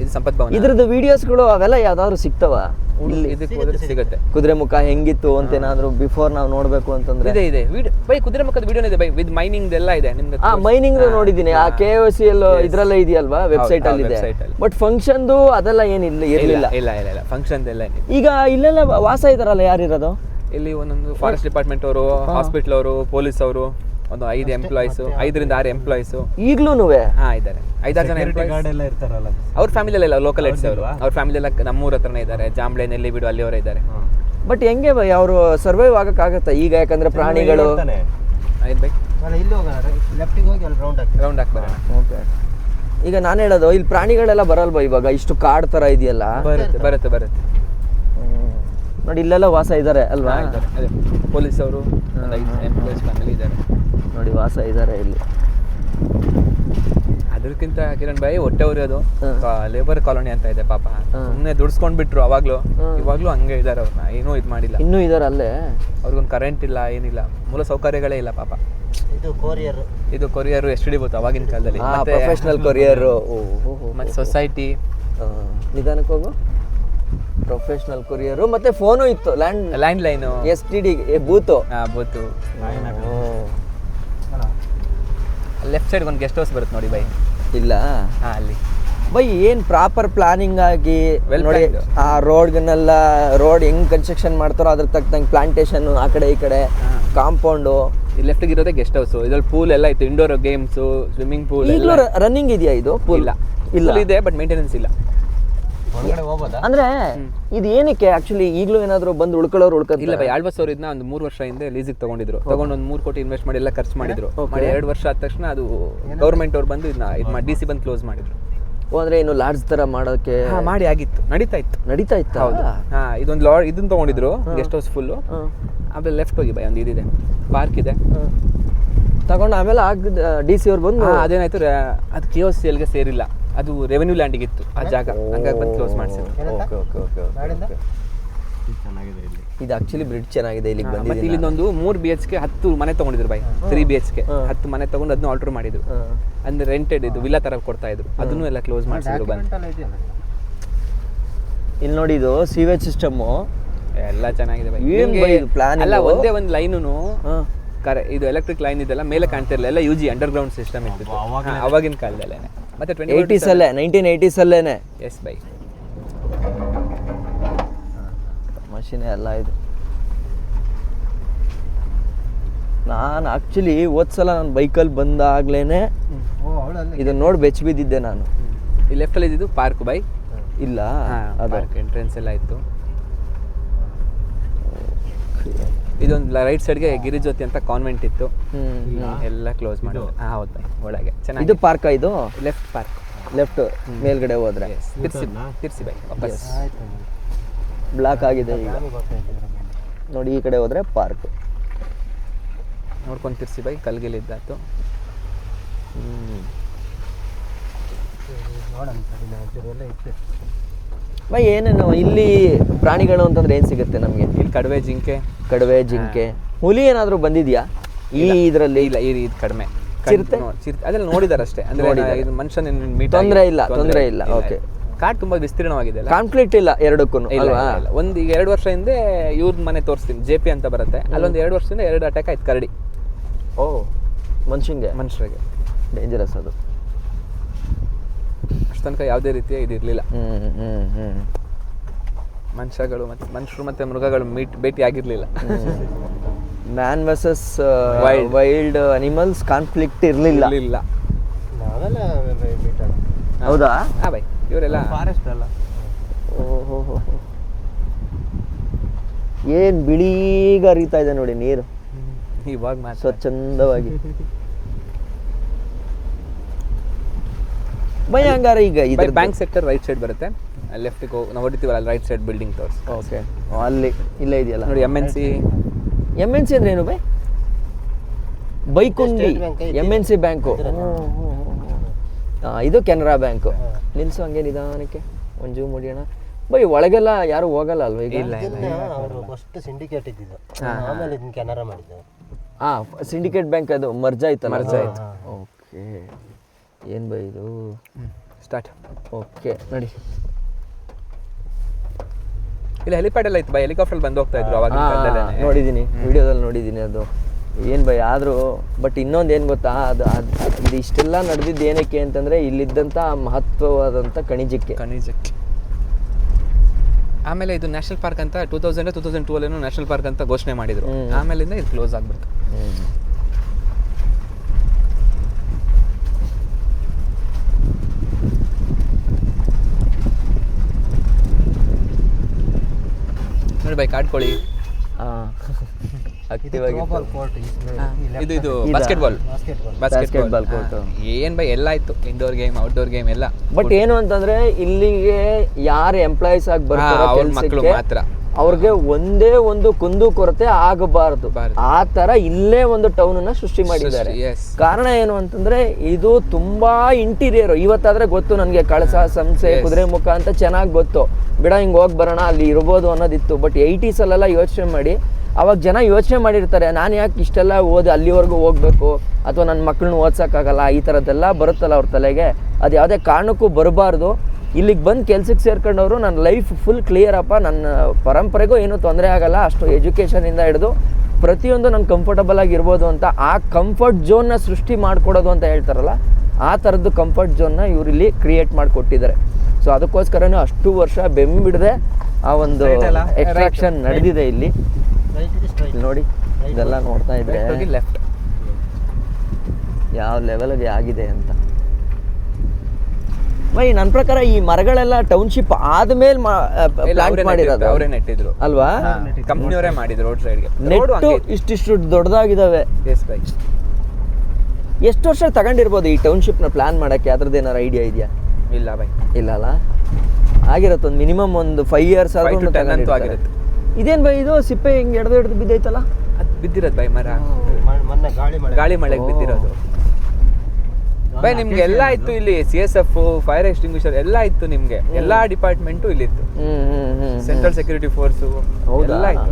ಇದು ಸಂಪತ್ ಭವನ. ಇದ್ರದ್ದು ವಿಡಿಯೋಸ್ಗಳು ಅವೆಲ್ಲ ಯಾವ್ದಾದ್ರು ಸಿಗ್ತಾವ ಇಲ್ಲಿ? ಇದಕ್ಕೆ ಹೋದ್ರೆ ಸಿಗುತ್ತೆ. ಕುದುರೆಮುಖ ಹೆಂಗಿತ್ತು ಅಂತ ಏನಾದ್ರು ಬಿಫೋರ್ ನಾವು ನೋಡ್ಬೇಕು ಅಂತಂದ್ರೆ? ಇದೆ ಬೈ ಕುದುರೆ ಮುಖದ ವಿಡಿಯೋ ಇದೆ ಬೈ. ವಿತ್ ಮೈನಿಂಗ್ ಎಲ್ಲ ಇದೆ ನಿಮ್ಗೆ. ಮೈನಿಂಗ್ ನೋಡಿದೀನಿ. ಆ KYC ಇದ್ರಲ್ಲೇ ಇದೆಯಲ್ವಾ ವೆಬ್ಸೈಟ್ ಅಲ್ಲಿ ಇದೆ. ಬಟ್ ಫಂಕ್ಷನ್ದು ಅದೆಲ್ಲ ಏನಿಲ್ಲ, ಇರ್ಲಿಲ್ಲ. ಇಲ್ಲ ಫಂಕ್ಷನ್ ಎಲ್ಲ ಏನಿಲ್ಲ. ಈಗ ಇಲ್ಲೆಲ್ಲ ವಾಸ ಇದಾರಲ್ಲ, ಯಾರಿರೋದು ಇಲ್ಲಿ? ಒಂದೊಂದು ಫಾರೆಸ್ಟ್ ಡಿಪಾರ್ಟ್ಮೆಂಟ್ ಅವರು, ಹಾಸ್ಪಿಟಲ್ ಅವರು, ಪೊಲೀಸ್ ಅವರು, ಒಂದು 5 ಎಂಪ್ಲಾಯೀಸ್, 5 ರಿಂದ 6 ಎಂಪ್ಲಾಯೀಸ್ ಈಗ್ಲೂನುವೆ ಇದ್ದಾರೆ. 5-6 ಜನ ಎಂಪ್ಲಾಯೀಸ್. ಅವ್ರ ಫ್ಯಾಮಿಲಿ ಎಲ್ಲ ಲೋಕಲ್ ಹೆಡ್ಸ್ ಅವರು. ಅವ್ರ ಫ್ಯಾಮಿಲಿ ಎಲ್ಲ ನಮ್ಮೂರ ಹತ್ರನೇ ಇದ್ದಾರೆ. ಜಾಂಬ್ಳೆ, ನೆಲ್ಲಿ ಬಿಡು ಅಲ್ಲಿಯವರೇ ಇದ್ದಾರೆ. ಬಟ್ ಹೆಂಗೆ ಬೈ ಅವರು ಸರ್ವೈವ್ ಆಗಕ್ಕಾಗತ್ತಾ ಈಗ? ಯಾಕಂದ್ರೆ ಪ್ರಾಣಿಗಳು ಆಯ್ತು ಬೈ. ಇಲ್ಲಿ ಹೋಗೋಣ, ಲೆಫ್ಟಿಗೆ ಹೋಗಿ ಅಲ್ಲಿ ರೌಂಡ್ ಹಾಕಿ ಬರೋಣ. ಓಕೆ. ಈಗ ನಾನು ಹೇಳೋದು ಇಲ್ಲಿ ಪ್ರಾಣಿಗಳೆಲ್ಲ ಬರಲ್ವಾ ಇವಾಗ? ಇಷ್ಟು ಕಾಡ್ ತರ ಇದೆಯಲ್ಲ? ಬರುತ್ತೆ ನೋಡಿ ಇಲ್ಲೆಲ್ಲ ವಾಸ ಇದ್ದಾರೆ ಅಲ್ವಾ? ಅದೇ ಪೊಲೀಸ್ ಅವರು, 5 ಎಂಪ್ಲಾಯೀಸ್ ಫ್ಯಾಮಿಲಿ ಇದ್ದಾರೆ ನೋಡಿ, ವಾಸ ಇದ್ದಾರೆ ಇಲ್ಲಿ. ಅದಕ್ಕಿಂತ ಕಿರಣ್ ಬಾಯಿ ಹೊಟ್ಟೆ ಉರಿಯೋದು ಲೇಬರ್ ಕಾಲೋನಿ ಅಂತ ಇದೆ ಪಾಪ. ಸುಮ್ಮನೆ ದುಡ್ಸ್ಕೊಂಡ್ ಬಿಟ್ರು ಅವಾಗ್ಲೂ. ಇವಾಗ್ಲೂ ಹಂಗೆ ಇದಾರೆ. ಅವ್ರನ್ನ ಏನೂ ಇದು ಮಾಡಿಲ್ಲ. ಇನ್ನೂ ಇದಾರೆ ಅಲ್ಲೇ. ಅವ್ರಿಗೊಂದು ಕರೆಂಟ್ ಇಲ್ಲ, ಏನಿಲ್ಲ, ಮೂಲ ಸೌಕರ್ಯಗಳೇ ಇಲ್ಲ ಪಾಪ. ಇದು ಕೊರಿಯರ್ ಎಷ್ಟು ಹಿಡಿಬೋದು ಅವಾಗಿನ ಕಾಲದಲ್ಲಿ. Professional courier. ಮತ್ತೆ ಸೊಸೈಟಿ. ನಿಧಾನಕ್ಕೆ ಹೋಗು. ಪ್ರೊಫೆಷನಲ್ ಕೊರಿಯರ್ ಮತ್ತೆ ಫೋನು ಇತ್ತು. Land line, STD ಬೂತು. ಬೂತು. Left side ಒಂದು ಗೆಸ್ಟ್ ಹೌಸ್ ಬರುತ್ತೆ ನೋಡಿ ಬೈ. ಇಲ್ಲ ಅಲ್ಲಿ ಬೈ ಏನ್ ಪ್ರಾಪರ್ ಪ್ಲಾನಿಂಗ್ ಆಗಿ ನೋಡಿ ಆ ರೋಡ್ ಹೆಂಗ್ ಕನ್ಸ್ಟ್ರಕ್ಷನ್ ಮಾಡ್ತಾರೋ ಅದ್ರ ತಕ್ಕಂಗೆ ಪ್ಲಾಂಟೇಶನ್ ಆ ಕಡೆ ಈ ಕಡೆ ಕಾಂಪೌಂಡು. ಲೆಫ್ಟ್ ಇರೋದೇ ಗೆಸ್ಟ್ ಹೌಸ್. ಇದ್ರಲ್ಲಿ ಪೂಲ್ ಎಲ್ಲ ಇತ್ತು, ಇಂಡೋರ್ ಗೇಮ್ಸ್, ಸ್ವಿಮ್ಮಿಂಗ್ ಪೂಲ್. ಈಗಲೂ ರನ್ನಿಂಗ್ ಇದೆಯಾ ಇದು? ಪೂಲ್ ಇಲ್ಲ ಇದೆ, ಬಟ್ ಮೇಂಟೆನೆನ್ಸ್ ಇಲ್ಲ. ಅಂದ್ರೆ ಇದು ಏನಕ್ಕೆ ಆಕ್ಚುಲಿ ಈಗಲೂ ಏನಾದ್ರು ಬಂದು ಉಳ್ಕೊಳ್ಳೋರು ಇಲ್ಲ ಬೈ. ಆಳ್ವಾಸ್ ಅವರು ಇದನ್ನ ಒಂದು 3 ವರ್ಷ ಹಿಂದೆ ಲೀಸಿಗೆ ತಗೊಂಡು ಒಂದು 3 ಕೋಟಿ ಇನ್ವೆಸ್ಟ್ ಮಾಡಿ ಎಲ್ಲ ಖರ್ಚು ಮಾಡಿದ್ರು. 2 ವರ್ಷ ಆದ ತಕ್ಷಣ ಅದು ಗೌರ್ಮೆಂಟ್ ಅವ್ರು ಬಂದು ಇದನ್ನ DC ಬಂದು ಕ್ಲೋಸ್ ಮಾಡಿದ್ರು. ಅಂದ್ರೆ ಇನ್ನು ಲಾಡ್ಜ್ ತರ ಮಾಡೋಕೆ ಮಾಡಿ ಆಗಿತ್ತು, ನಡೀತಾ ಇತ್ತು. ಹೌದು. ಇದೊಂದು ಇದನ್ನ ತಗೊಂಡಿದ್ರು ಗೆಸ್ಟ್ ಹೌಸ್ ಫುಲ್. ಆಮೇಲೆ ಲೆಫ್ಟ್ ಹೋಗಿ ಬೈ, ಒಂದು ಇದಿದೆ, ಪಾರ್ಕ್ ಇದೆ. ತಗೊಂಡು ಆಮೇಲೆ DC ಅವ್ರು ಬಂದು ಅದೇನಾಯ್ತು, ಅದು KOCLಗೆ ಸೇರಿಲ್ಲ, ಅದು ರೆವೆನ್ಯೂ ಲ್ಯಾಂಡಿಗೆ ಇತ್ತು ಆ ಜಾಗ. ಹಂಗಾಗಿ ಬಂದು ಕ್ಲೋಸ್ ಮಾಡಿಸಿದ್ರು. ಇದು ಆಕ್ಚುಲಿ ಬ್ರಿಡ್ಜ್ ಚೆನ್ನಾಗಿದೆ ಇಲ್ಲಿಗೆ ಬಂದಿದೆ. ಮತ್ತೆ ಇಲ್ಲಿಂದೊಂದು 3 BHK 10 ಮನೆ ತಗೊಂಡಿದ್ರು ಬೈ. 3 BHK 10 ಮನೆ ತಗೊಂಡು ಅದನ್ನು ಆಲ್ಟರ್ ಮಾಡಿದ್ರು. ಅಂದ್ರೆ ರೆಂಟೆಡ್ ಇದು ವಿಲ್ಲಾ ತರ ಕೊಡ್ತಾ ಇದ್ರು. ಅದನ್ನು ಎಲ್ಲ ಕ್ಲೋಸ್ ಮಾಡಿಸಿದ್ರು ಬಂದು. ಇಲ್ಲಿ ನೋಡಿ, ಇದು ಸೀವೇಜ್ ಸಿಸ್ಟಮ್ ಎಲ್ಲ ಚೆನ್ನಾಗಿದೆ ಬೈ. ಅಲ್ಲ ಒಂದೇ ಒಂದು ಲೈನು ಇದು ಎಲೆಕ್ಟ್ರಿಕ್ ಲೈನ್ ಇದೆಲ್ಲ ಮೇಲೆ ಕಾಣ್ತಿರ್ಲಿಲ್ಲ. ಎಲ್ಲ UG ಅಂಡರ್ಗ್ರೌಂಡ್ ಸಿಸ್ಟಮ್ ಇತ್ತು ಅವಾಗಿನ ಕಾಲದಲ್ಲೇ. ಮತ್ತೆ 1980s ಅಲ್ಲೇನೆ. S by. ಮಷೀನೇ ಎಲ್ಲ ಇದು. ನಾನು ಆಕ್ಚುಲಿ ಹೋದ್ಸಲ ನಾನು ಬೈಕಲ್ಲಿ ಬಂದಾಗ್ಲೇನೆ ಇದನ್ನ ನೋಡಿ ಬೆಚ್ಚ ಬಿದ್ದಿದ್ದೆ ನಾನು. ಈ ಲೆಫ್ಟ್ ಅಲ್ಲಿ ಇದ್ದು ಪಾರ್ಕ್ ಬೈ. ಇಲ್ಲ ಅದು ಎಂಟ್ರೆನ್ಸ್ ಎಲ್ಲ ಇತ್ತು. ಇದೊಂದು ರೈಟ್ ಸೈಡ್ಗೆ ಗಿರಿಜ್ಯೋತಿ ಅಂತ ಕಾನ್ವೆಂಟ್ ಇತ್ತು. ಎಲ್ಲ ಕ್ಲೋಸ್ ಮಾಡಿದ್ರು. ಹೌದು ಬೈ, ಒಳಗೆ ಚೆನ್ನಾಗಿ. ಇದು ಪಾರ್ಕ್. ಇದು ಲೆಫ್ಟ್ ಪಾರ್ಕ್. ಲೆಫ್ಟ್ ಮೇಲ್ಗಡೆ ಹೋದ್ರೆ ತಿರ್ಸಿ ಬೈ ವಾಪಸ್. ಬ್ಲಾಕ್ ಆಗಿದೆ ಈಗ ನೋಡಿ. ಈ ಕಡೆ ಹೋದ್ರೆ ಪಾರ್ಕ್ ನೋಡ್ಕೊಂಡು ತಿರ್ಸಿ ಬೈ. ಕಲ್ಗಿಲಿದ್ದಾತು. ಬೈ ಏನೇನು ಇಲ್ಲಿ ಪ್ರಾಣಿಗಳು ಅಂತಂದ್ರೆ ಏನ್ ಸಿಗುತ್ತೆ ನಮ್ಗೆ? ಇಲ್ಲಿ ಕಡವೆ, ಜಿಂಕೆ, ಹುಲಿ ಏನಾದ್ರು ಬಂದಿದ್ಯಾ ಈ ಇದ್ರಲ್ಲಿ? ಇಲ್ಲ, ಈ ಕಡಿಮೆ. ಚಿರತೆ ಅದೆಲ್ಲ ನೋಡಿದಾರೆ ಅಷ್ಟೇ. ಅಂದ್ರೆ ಮನುಷ್ಯನ ತೊಂದ್ರೆ ಇಲ್ಲ. ಓಕೆ. ಕಾಡ್ ತುಂಬಾ ವಿಸ್ತೀರ್ಣವಾಗಿದೆ. ಕಾನ್ಫ್ಲಿಕ್ಟ್ ಇಲ್ಲ ಎರಡಕ್ಕೂ ಅಲ್ವಾ? ಒಂದು ಈಗ 2 ವರ್ಷ ಹಿಂದೆ ಇವ್ರ ಮನೆ ತೋರಿಸ್ತೀನಿ, JP ಅಂತ ಬರುತ್ತೆ. ಅಲ್ಲೊಂದು 2 ವರ್ಷದಿಂದ 2 ಅಟ್ಯಾಕ್ ಆಯ್ತು ಕರಡಿ. ಮನುಷ್ಯರಿಗೆ ಡೇಂಜರಸ್ ಅದು. ತನಕ ಯಾವುದೇ ರೀತಿಯ ಇದಿರಲಿಲ್ಲ. ಹ್ಮ್ ಮನುಷ್ಯರು ಮತ್ತೆ ಮೃಗಗಳು ಭೇಟಿ ಆಗಿರಲಿಲ್ಲ. Man versus wild animals conflict ಇರಲಿಲ್ಲ. ನಾವೆಲ್ಲ meet ಆಗೋದು. ಹೌದಾ? ಹಾಂ ಬೈ, ಇವರೆಲ್ಲ ಫಾರೆಸ್ಟ್ ಅಲ್ಲ. ಓಹೋ, ಏನ್ ಬಿಳೀಗ ಹರಿತಾ ಇದೆ ನೋಡಿ ನೀರು, ಇವಾಗ ಮಾತ್ರ ಸ್ವಚ್ಛಂದವಾಗಿ. ಬೈ ಹಂಗಾರೆ ಈಗ by bank sector right side ಬರುತ್ತೆ. ಲೆಫ್ಟಿಗೆ ನಾವು ಹೊಡಿತೀವಲ್ಲ ಅಲ್ಲಿ ರೈಟ್ ಸೈಡ್ ಬಿಲ್ಡಿಂಗ್ ತೋರಿಸಿ. ಓಕೆ, ಅಲ್ಲಿ ಇಲ್ಲೇ ಇದೆಯಲ್ಲ ನೋಡಿ MNC. MNC ಅಂದ್ರೆ ಏನು ಬೈ? ಬೈಕುಂಡಿ State Bank ಇದೆ. MNC bank. ಇದು ಕೆನರಾ ಬ್ಯಾಂಕು. ನಿಲ್ಸು ಹಂಗೆ ನಿಧಾನಕ್ಕೆ ಮಂಜು ಮುಡಿಯೋಣ. ಬೈ ಒಳಗೆಲ್ಲ ಯಾರು ಹೋಗಲ್ಲ ಅಲ್ವಾ ಈಗ? ಅವರು ಫಸ್ಟ್ ಸಿಂಡಿಕೇಟ್ ಇದ್ದಿದ್ದು, ಆಮೇಲೆ ಇದನ್ನ ಕೆನರಾ ಮಾಡಿದ್ದು. ಸಿಂಡಿಕೇಟ್ ಬ್ಯಾಂಕ್ ಅದು ಮರ್ಜ್ ಆಯ್ತಲ್ಲ? ಮರ್ಜ್ ಆಯ್ತು. ಓಕೆ, ಏನು ಬೈ ಇದು? ಸ್ಟಾರ್ಟ್. ಓಕೆ ನೋಡಿ, ಇಲ್ಲಿ ಹೆಲಿಪ್ಯಾಡ್ ಎಲ್ಲ ಇತ್ತು ಬೈ, ಹೆಲಿಕಾಪ್ಟರ್ ಬಂದು ಹೋಗ್ತಾ ಇದ್ರು ಅವಾಗ. ನೋಡಿದ್ದೀನಿ, ವಿಡಿಯೋದಲ್ಲಿ ನೋಡಿದ್ದೀನಿ. ಅದು ಏನು ಬೈ ಆದರೂ ಬಟ್ ಇನ್ನೊಂದು ಏನು ಗೊತ್ತಾ, ಇದು ಇಷ್ಟೆಲ್ಲ ನಡೆದಿದ್ದು ಏನಕ್ಕೆ ಅಂತಂದರೆ ಇಲ್ಲಿದ್ದಂಥ ಮಹತ್ವವಾದಂಥ ಖನಿಜಕ್ಕೆ. ಆಮೇಲೆ ಇದು ನ್ಯಾಷನಲ್ ಪಾರ್ಕ್ ಅಂತ 2012 ನ್ಯಾಷನಲ್ ಪಾರ್ಕ್ ಅಂತ ಘೋಷಣೆ ಮಾಡಿದ್ರು. ಆಮೇಲಿಂದ ಇದು ಕ್ಲೋಸ್ ಆಗ್ಬೇಕು. ನೋಡಿ ಬೈ, ಕಾಡ್ಕೊಳ್ಳಿ. ಆಕ್ಟಿವ್ ಆಗಿ ಇದು ಬಾಸ್ಕೆಟ್ಬಾಲ್ ಕೋರ್ಟ್. ಏನ್ ಬೈ ಎಲ್ಲ ಇತ್ತು, ಇಂಡೋರ್ ಗೇಮ್ ಔಟ್ಡೋರ್ ಗೇಮ್ ಎಲ್ಲ. ಬಟ್ ಏನು ಅಂತಂದ್ರೆ ಇಲ್ಲಿಗೆ ಯಾರು ಎಂಪ್ಲಾಯೀಸ್ ಆಗಿ ಬರ್ತಾರೋ ಅವ್ರ ಮಕ್ಕಳು ಕೆಲ್ಸಕ್ಕೆ, ಮಾತ್ರ. ಅವ್ರಿಗೆ ಒಂದೇ ಒಂದು ಕುಂದು ಕೊರತೆ ಆಗಬಾರದು, ಆ ತರ ಇಲ್ಲೇ ಒಂದು ಟೌನ್ ಅನ್ನ ಸೃಷ್ಟಿ ಮಾಡಿದ್ದಾರೆ. ಕಾರಣ ಏನು ಅಂತಂದ್ರೆ ಇದು ತುಂಬಾ ಇಂಟೀರಿಯರ್. ಇವತ್ತಾದ್ರೆ ಗೊತ್ತು ನನಗೆ, ಕಳಸ, ಸಂಸೆ, ಕುದುರೆಮುಖ ಅಂತ ಚೆನ್ನಾಗಿ ಗೊತ್ತು, ಬಿಡ ಹಿಂಗೆ ಹೋಗಿ ಬರೋಣ ಅಲ್ಲಿ ಇರ್ಬೋದು ಅನ್ನೋದಿತ್ತು. ಬಟ್ 80s ಅಲ್ಲೆಲ್ಲ ಯೋಚನೆ ಮಾಡಿ, ಅವಾಗ ಜನ ಯೋಚನೆ ಮಾಡಿರ್ತಾರೆ, ನಾನು ಯಾಕೆ ಇಷ್ಟೆಲ್ಲ ಓದಿ ಅಲ್ಲಿವರೆಗೂ ಹೋಗ್ಬೇಕು, ಅಥವಾ ನನ್ನ ಮಕ್ಕಳನ್ನ ಓದ್ಸೋಕ್ಕಾಗಲ್ಲ, ಈ ಥರದ್ದೆಲ್ಲ ಬರುತ್ತಲ್ಲ ಅವ್ರ ತಲೆಗೆ. ಅದು ಯಾವುದೇ ಕಾರಣಕ್ಕೂ ಬರಬಾರ್ದು. ಇಲ್ಲಿಗೆ ಬಂದು ಕೆಲ್ಸಕ್ಕೆ ಸೇರ್ಕೊಂಡವರು ನನ್ನ ಲೈಫ್ ಫುಲ್ ಕ್ಲಿಯರ್ ಅಪ್ಪ, ನನ್ನ ಪರಂಪರೆಗೂ ಏನೂ ತೊಂದರೆ ಆಗಲ್ಲ, ಅಷ್ಟು ಎಜುಕೇಷನಿಂದ ಹಿಡಿದು ಪ್ರತಿಯೊಂದು ನಂಗೆ ಕಂಫರ್ಟಬಲ್ ಆಗಿರ್ಬೋದು ಅಂತ ಆ ಕಂಫರ್ಟ್ ಝೋನ್ನ ಸೃಷ್ಟಿ ಮಾಡಿಕೊಡೋದು ಅಂತ ಹೇಳ್ತಾರಲ್ಲ, ಆ ಥರದ್ದು ಕಂಫರ್ಟ್ ಝೋನ್ನ ಇವರಿಲ್ಲಿ ಕ್ರಿಯೇಟ್ ಮಾಡಿಕೊಟ್ಟಿದ್ದಾರೆ. ಸೊ ಅದಕ್ಕೋಸ್ಕರನೇ ಅಷ್ಟು ವರ್ಷ ಬೆಂಬಿಡದೆ ಆ ಒಂದು ಎಕ್ಸ್ಟ್ರಾಕ್ಷನ್ ನಡೆದಿದೆ ಇಲ್ಲಿ. ನೋಡಿ ಇದೆಲ್ಲ ನೋಡ್ತಾ ಇದ್ರೆ ಲೆಫ್ಟ್ ಯಾವ ಲೆವೆಲ್ಗೆ ಆಗಿದೆ ಅಂತ. ಬೈ ನನ್ನ ಪ್ರಕಾರ ಈ ಮರಗಳೆಲ್ಲ ಟೌನ್ಶಿಪ್ ಆದ್ಮೇಲೆ ಪ್ಲಾಂಟ್ ಮಾಡಿರೋದು, ಅವರೇ ನೆಟ್ಟಿದ್ರು ಅಲ್ವಾ? ಕಂಪ್ನಿಯವರೇ ಮಾಡಿದ್ರು ರೋಡ್ ಸೈಡ್ಗೆ. ನೆಟ್ಟು ಇಷ್ಟಿಷ್ಟು ದೊಡ್ಡದಾಗಿದ್ದಾವೆ. ಎಷ್ಟು ವರ್ಷ ತಗೊಂಡಿರ್ಬೋದು ಈ ಟೌನ್ಶಿಪ್ನ ಪ್ಲಾನ್ ಮಾಡಕ್ಕೆ? ಅದ್ರದ್ದು ಏನಾರು ಐಡಿಯಾ ಇದೆಯಾ? ಇಲ್ಲ ಬೈ, ಇಲ್ಲ ಅಲ್ಲ, ಆಗಿರತ್ತೆ ಒಂದು ಮಿನಿಮಮ್ ಒಂದು 5 years ಆಗಿರುತ್ತೆ. ಇದೇನು ಬೈ ಇದು ಸಿಪ್ಪೆ ಹಿಂಗೆ ಹಿಡ್ದು ಬಿದ್ದೈತಲ್ಲ? ಅದು ಬಿದ್ದಿರೋದು ಬೈ, ಮರ ಮೊನ್ನೆ ಗಾಳಿ ಮಳೆಗೆ ಬಿದ್ದಿರೋದು ಬೈ. ನಿಮ್ಗೆ ಎಲ್ಲ ಇತ್ತು ಇಲ್ಲಿ, CSF, ಫೈರ್ ಎಕ್ಸ್ಟಿಂಗ್ವಿಷರ್ ಎಲ್ಲ ಇತ್ತು ನಿಮ್ಗೆ, ಎಲ್ಲಾ ಡಿಪಾರ್ಟ್ಮೆಂಟು ಇಲ್ಲಿತ್ತು. ಸೆಂಟ್ರಲ್ ಸೆಕ್ಯೂರಿಟಿ ಫೋರ್ಸು ಎಲ್ಲ ಇತ್ತು.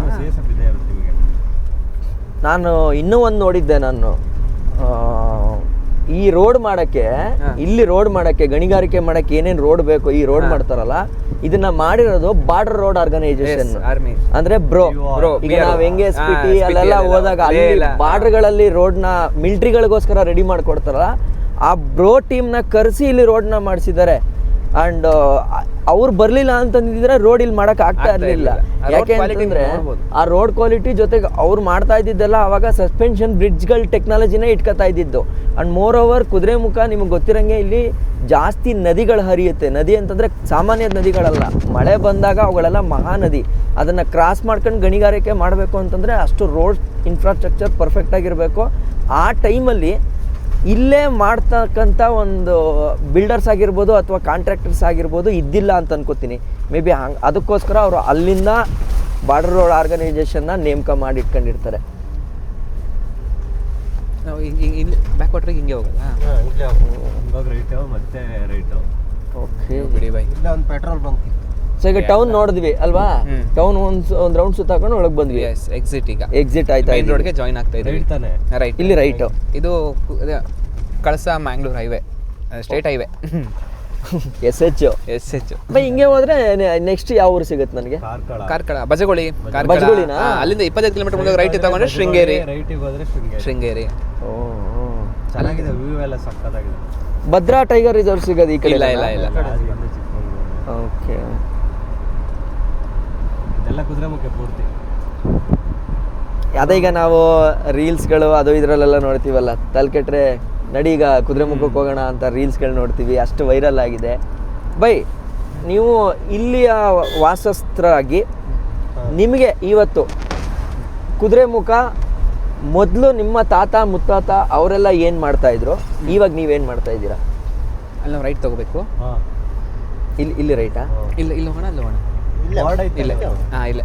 ನಾನು ಇನ್ನೂ ಒಂದು ನೋಡಿದ್ದೆ, ನಾನು ಈ ರೋಡ್ ಮಾಡಕ್ಕೆ, ಇಲ್ಲಿ ರೋಡ್ ಮಾಡಕ್ಕೆ, ಗಣಿಗಾರಿಕೆ ಮಾಡಕ್ಕೆ ಏನೇನ್ ರೋಡ್ ಬೇಕು, ಈ ರೋಡ್ ಮಾಡ್ತಾರಲ್ಲ, ಇದನ್ನ ಮಾಡಿರೋದು ಬಾರ್ಡರ್ ರೋಡ್ ಆರ್ಗನೈಸೇಷನ್. ಅಂದ್ರೆ ಬ್ರೋ, ಈಗ ನಾವ್ ಹೆಂಗೆ SPT ಅಲ್ಲೆಲ್ಲ ಹೋದಾಗ ಅಲ್ಲಿ ಬಾರ್ಡರ್ಗಳಲ್ಲಿ ರೋಡ್ ನ ಮಿಲಿಟರಿಗಳಿಗೋಸ್ಕರ ರೆಡಿ ಮಾಡ್ಕೊಡ್ತಾರಲ್ಲ, ಆ ಬ್ರೋ ಟೀಮ್ ನ ಕರೆಸಿ ಇಲ್ಲಿ ರೋಡ್ ನ ಮಾಡಿಸಿದ್ದಾರೆ. ಅಂಡ್ ಅವ್ರು ಬರ್ಲಿಲ್ಲ ಅಂತಂದಿದ್ರೆ ರೋಡ್ ಇಲ್ಲಿ ಮಾಡಕ್ ಆಗ್ತಾ ಇರ್ಲಿಲ್ಲ. ಯಾಕೆ ಅಂತಂದ್ರೆ ಆ ರೋಡ್ ಕ್ವಾಲಿಟಿ ಜೊತೆಗೆ ಅವ್ರು ಮಾಡ್ತಾ ಇದ್ದಿದ್ದೆಲ್ಲ ಅವಾಗ ಸಸ್ಪೆನ್ಷನ್ ಬ್ರಿಡ್ಜ್ಗಳ ಟೆಕ್ನಾಲಜಿನೇ ಇಟ್ಕೊತಾ ಇದ್ದಿದ್ದು. ಅಂಡ್ ಮೋರ್ ಓವರ್ ಕುದುರೆಮುಖ ನಿಮ್ಗೆ ಗೊತ್ತಿರಂಗೆ ಇಲ್ಲಿ ಜಾಸ್ತಿ ನದಿಗಳು ಹರಿಯುತ್ತೆ. ನದಿ ಅಂತಂದ್ರೆ ಸಾಮಾನ್ಯ ನದಿಗಳಲ್ಲ, ಮಳೆ ಬಂದಾಗ ಅವುಗಳೆಲ್ಲ ಮಹಾನದಿ. ಅದನ್ನ ಕ್ರಾಸ್ ಮಾಡ್ಕೊಂಡು ಗಣಿಗಾರಿಕೆ ಮಾಡಬೇಕು ಅಂತಂದ್ರೆ ಅಷ್ಟು ರೋಡ್ ಇನ್ಫ್ರಾಸ್ಟ್ರಕ್ಚರ್ ಪರ್ಫೆಕ್ಟ್ ಆಗಿರಬೇಕು. ಆ ಟೈಮಲ್ಲಿ ಇಲ್ಲೇ ಮಾಡ್ತಕ್ಕಂಥ ಒಂದು ಬಿಲ್ಡರ್ಸ್ ಆಗಿರ್ಬೋದು ಅಥವಾ ಕಾಂಟ್ರಾಕ್ಟರ್ಸ್ ಆಗಿರ್ಬೋದು ಇದ್ದಿಲ್ಲ ಅಂತ ಅನ್ಕೋತೀನಿ. ಮೇ ಬಿ ಹಂಗೆ ಅದಕ್ಕೋಸ್ಕರ ಅವರು ಅಲ್ಲಿಂದ ಬಾರ್ಡರ್ ರೋಡ್ ಆರ್ಗನೈಸೇಷನ್ನ ನೇಮಕ ಮಾಡಿ ಇಟ್ಕೊಂಡಿರ್ತಾರೆ. ನಾವು ಇಲ್ಲಿ ಬ್ಯಾಕ್ ವಾಟರ್ಗೆ ಹಿಂಗೆ ಹೋಗಲ್ಲ, ಮತ್ತೆ ರೈಟ್. ಓಕೆ ಬಿಡಿ ಬೈ. ಇಲ್ಲ ಒಂದು ಪೆಟ್ರೋಲ್ ಬಂಕ್ ಇತ್ತು. ಸೊ ಈಗ ಟೌನ್ ನೋಡಿದ್ವಿ ಅಲ್ವಾ? ಟೌನ್ ಒಂದು ರೌಂಡ್ ಸುತ್ತಾಕೊಂಡು ಒಳಗೆ ಬಂದ್ವಿ. ಎಕ್ಸಿಟ್ ಈಗ ಎಕ್ಸಿಟ್ ಆಯ್ತಾ? ಮೇನ್ ರೋಡ್ಗೆ ಜಾಯಿನ್ ಆಗ್ತಾ ಇದೆ. ರೈಟ್, ಇಲ್ಲಿ ರೈಟ್. ಇದು Kalasa Mangalore highway, state highway. SH ಬೈ. ಹಿಂಗೆ ಹೋದ್ರೆ ನೆಕ್ಸ್ಟ್ ಯಾವ ಊರು ಸಿಗುತ್ತೆ ನನಗೆ? ಕಾರ್ಕಳ, ಬಜಗೋಳಿ. ಅಲ್ಲಿಂದ 25 ಕಿಲೋಮೀಟರ್ ಮುಂದೆ ರೈಟ್ ತಗೊಂಡ್ರೆ ಶೃಂಗೇರಿ. ಶೃಂಗೇರಿ. ಚೆನ್ನಾಗಿದೆ, ವ್ಯೂ ಎಲ್ಲ ಸಕ್ಕತ್ತಾಗಿದೆ. ಭದ್ರಾ ಟೈಗರ್ ರಿಸರ್ವ್ ಸಿಗೋದು ಈ ಕಡೆ? ಇಲ್ಲ ಇಲ್ಲ ಇಲ್ಲ. ಓಕೆ. ಇದೆಲ್ಲ ಕುದುರೆಮುಖ ಪೂರ್ತಿ. ಅದೇ ಈಗ ನಾವು ರೀಲ್ಸ್ಗಳು ಅದು ಇದರಲ್ಲೆಲ್ಲ ನೋಡ್ತೀವಲ್ಲ, ತಲೆ ಕೆಟ್ಟರೆ ನಡಿ ಈಗ ಕುದುರೆಮುಖಕ್ಕೆ ಹೋಗೋಣ ಅಂತ ರೀಲ್ಸ್ಗಳು ನೋಡ್ತೀವಿ, ಅಷ್ಟು ವೈರಲ್ ಆಗಿದೆ. ಬೈ, ನೀವು ಇಲ್ಲಿಯ ವಾಸಸ್ಥರಾಗಿ ನಿಮಗೆ ಇವತ್ತು ಕುದುರೆಮುಖ ಮೊದಲು ನಿಮ್ಮ ತಾತ ಮುತ್ತಾತ ಅವರೆಲ್ಲ ಏನು ಮಾಡ್ತಾಯಿದ್ರು, ಇವಾಗ ನೀವೇನು ಮಾಡ್ತಾ ಇದ್ದೀರಾ? ಅಲ್ಲಿ ನಾವು ರೈಟ್ ತೊಗೋಬೇಕು. ಇಲ್ಲಿ ರೈಟಾ? ಇಲ್ಲ ಇಲ್ಲ ಹೋಗೋಣ, ಅಲ್ಲಿ ಹೋಗೋಣ. ಇಲ್ಲ ಹಾಂ ಇಲ್ಲ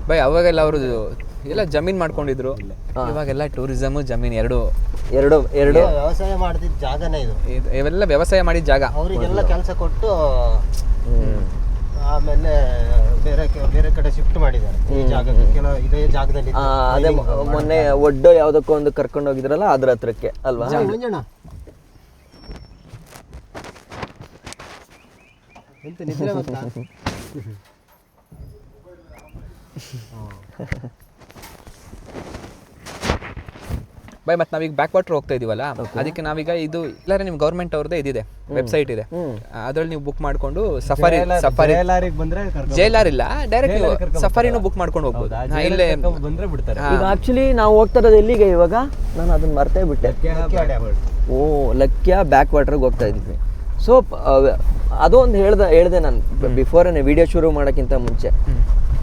ಬೈ. ಅವಾಗೆಲ್ಲ ಅವರು ಎಲ್ಲ ಜಮೀನು ಮಾಡ್ಕೊಂಡಿದ್ರು, ಇವಾಗೆಲ್ಲ ಟೂರಿಸಮ್ ಜಮೀನು ಎರಡು ವ್ಯವಸಾಯ ಮಾಡ್ತಿದ್ದ ಜಾಗನೇ ಇದು. ಇವೆಲ್ಲ ವ್ಯವಸಾಯ ಮಾಡಿದ ಜಾಗ. ಅವರಿಗೆಲ್ಲ ಕೆಲಸ ಕೊಟ್ಟು ಆಮೇಲೆ ಬೇರೆ ಕಡೆ ಶಿಫ್ಟ್ ಮಾಡಿದ್ದಾರೆ ಈ ಜಾಗಕ್ಕೆ. ಕೆಲವು ಇದೇ ಜಾಗದಲ್ಲಿ ಅದೇ ಮೊನ್ನೆ ಒಡ್ಡೋ ಯಾವುದಕ್ಕೋ ಒಂದು ಕರ್ಕೊಂಡು ಹೋಗಿದ್ರಲ್ಲ ಅದ್ರ ಹತ್ರಕ್ಕೆ ಅಲ್ವಾ? ಎಂತ ನಿದ್ರೆ ಗೊತ್ತಾ? ಬೈ, ಮತ್ತೆ ನಾವೀಗ ಬ್ಯಾಕ್ ವಾಟರ್ ಹೋಗ್ತಾ ಇದೀವಲ್ಲ, ಅದಕ್ಕೆ ನಾವೀಗ ಇದು ಇಲ್ಲಾರೆ ನಿಮ್ ಗೌರ್ಮೆಂಟ್ ಅವ್ರದ್ದೇ ಇದಿದೆ, ವೆಬ್ಸೈಟ್ ಇದೆ, ಅದ್ರಲ್ಲಿ ನೀವು ಬುಕ್ ಮಾಡ್ಕೊಂಡು ಸಫಾರಿ ಬಂದ್ರೆ JLR ಇಲ್ಲ, ಡೈರೆಕ್ಟ್ ಸಫಾರಿನೂ ಬುಕ್ ಮಾಡ್ಕೊಂಡು ಹೋಗ್ಬೋದು. ಇಲ್ಲೇ ಬಂದ್ರೆ ಬಿಡ್ತಾರೆ. ಈಗ ಆಕ್ಚುಲಿ ನಾವು ಹೋಗ್ತಾ ಇರೋದು ಎಲ್ಲಿಗೆ ಇವಾಗ? ನಾನು ಅದನ್ನ ಮರ್ತೇ ಬಿಟ್ಟೆ. ಓ, ಲಕ್ಯ ಬ್ಯಾಕ್ ವಾಟರ್ಗೆ ಹೋಗ್ತಾ ಇದ್ವಿ. ಸೊ ಅದು ಒಂದು ಹೇಳಿದೆ ನಾನು ಬಿಫೋರ್ ವಿಡಿಯೋ ಶುರು ಮಾಡೋಕ್ಕಿಂತ ಮುಂಚೆ.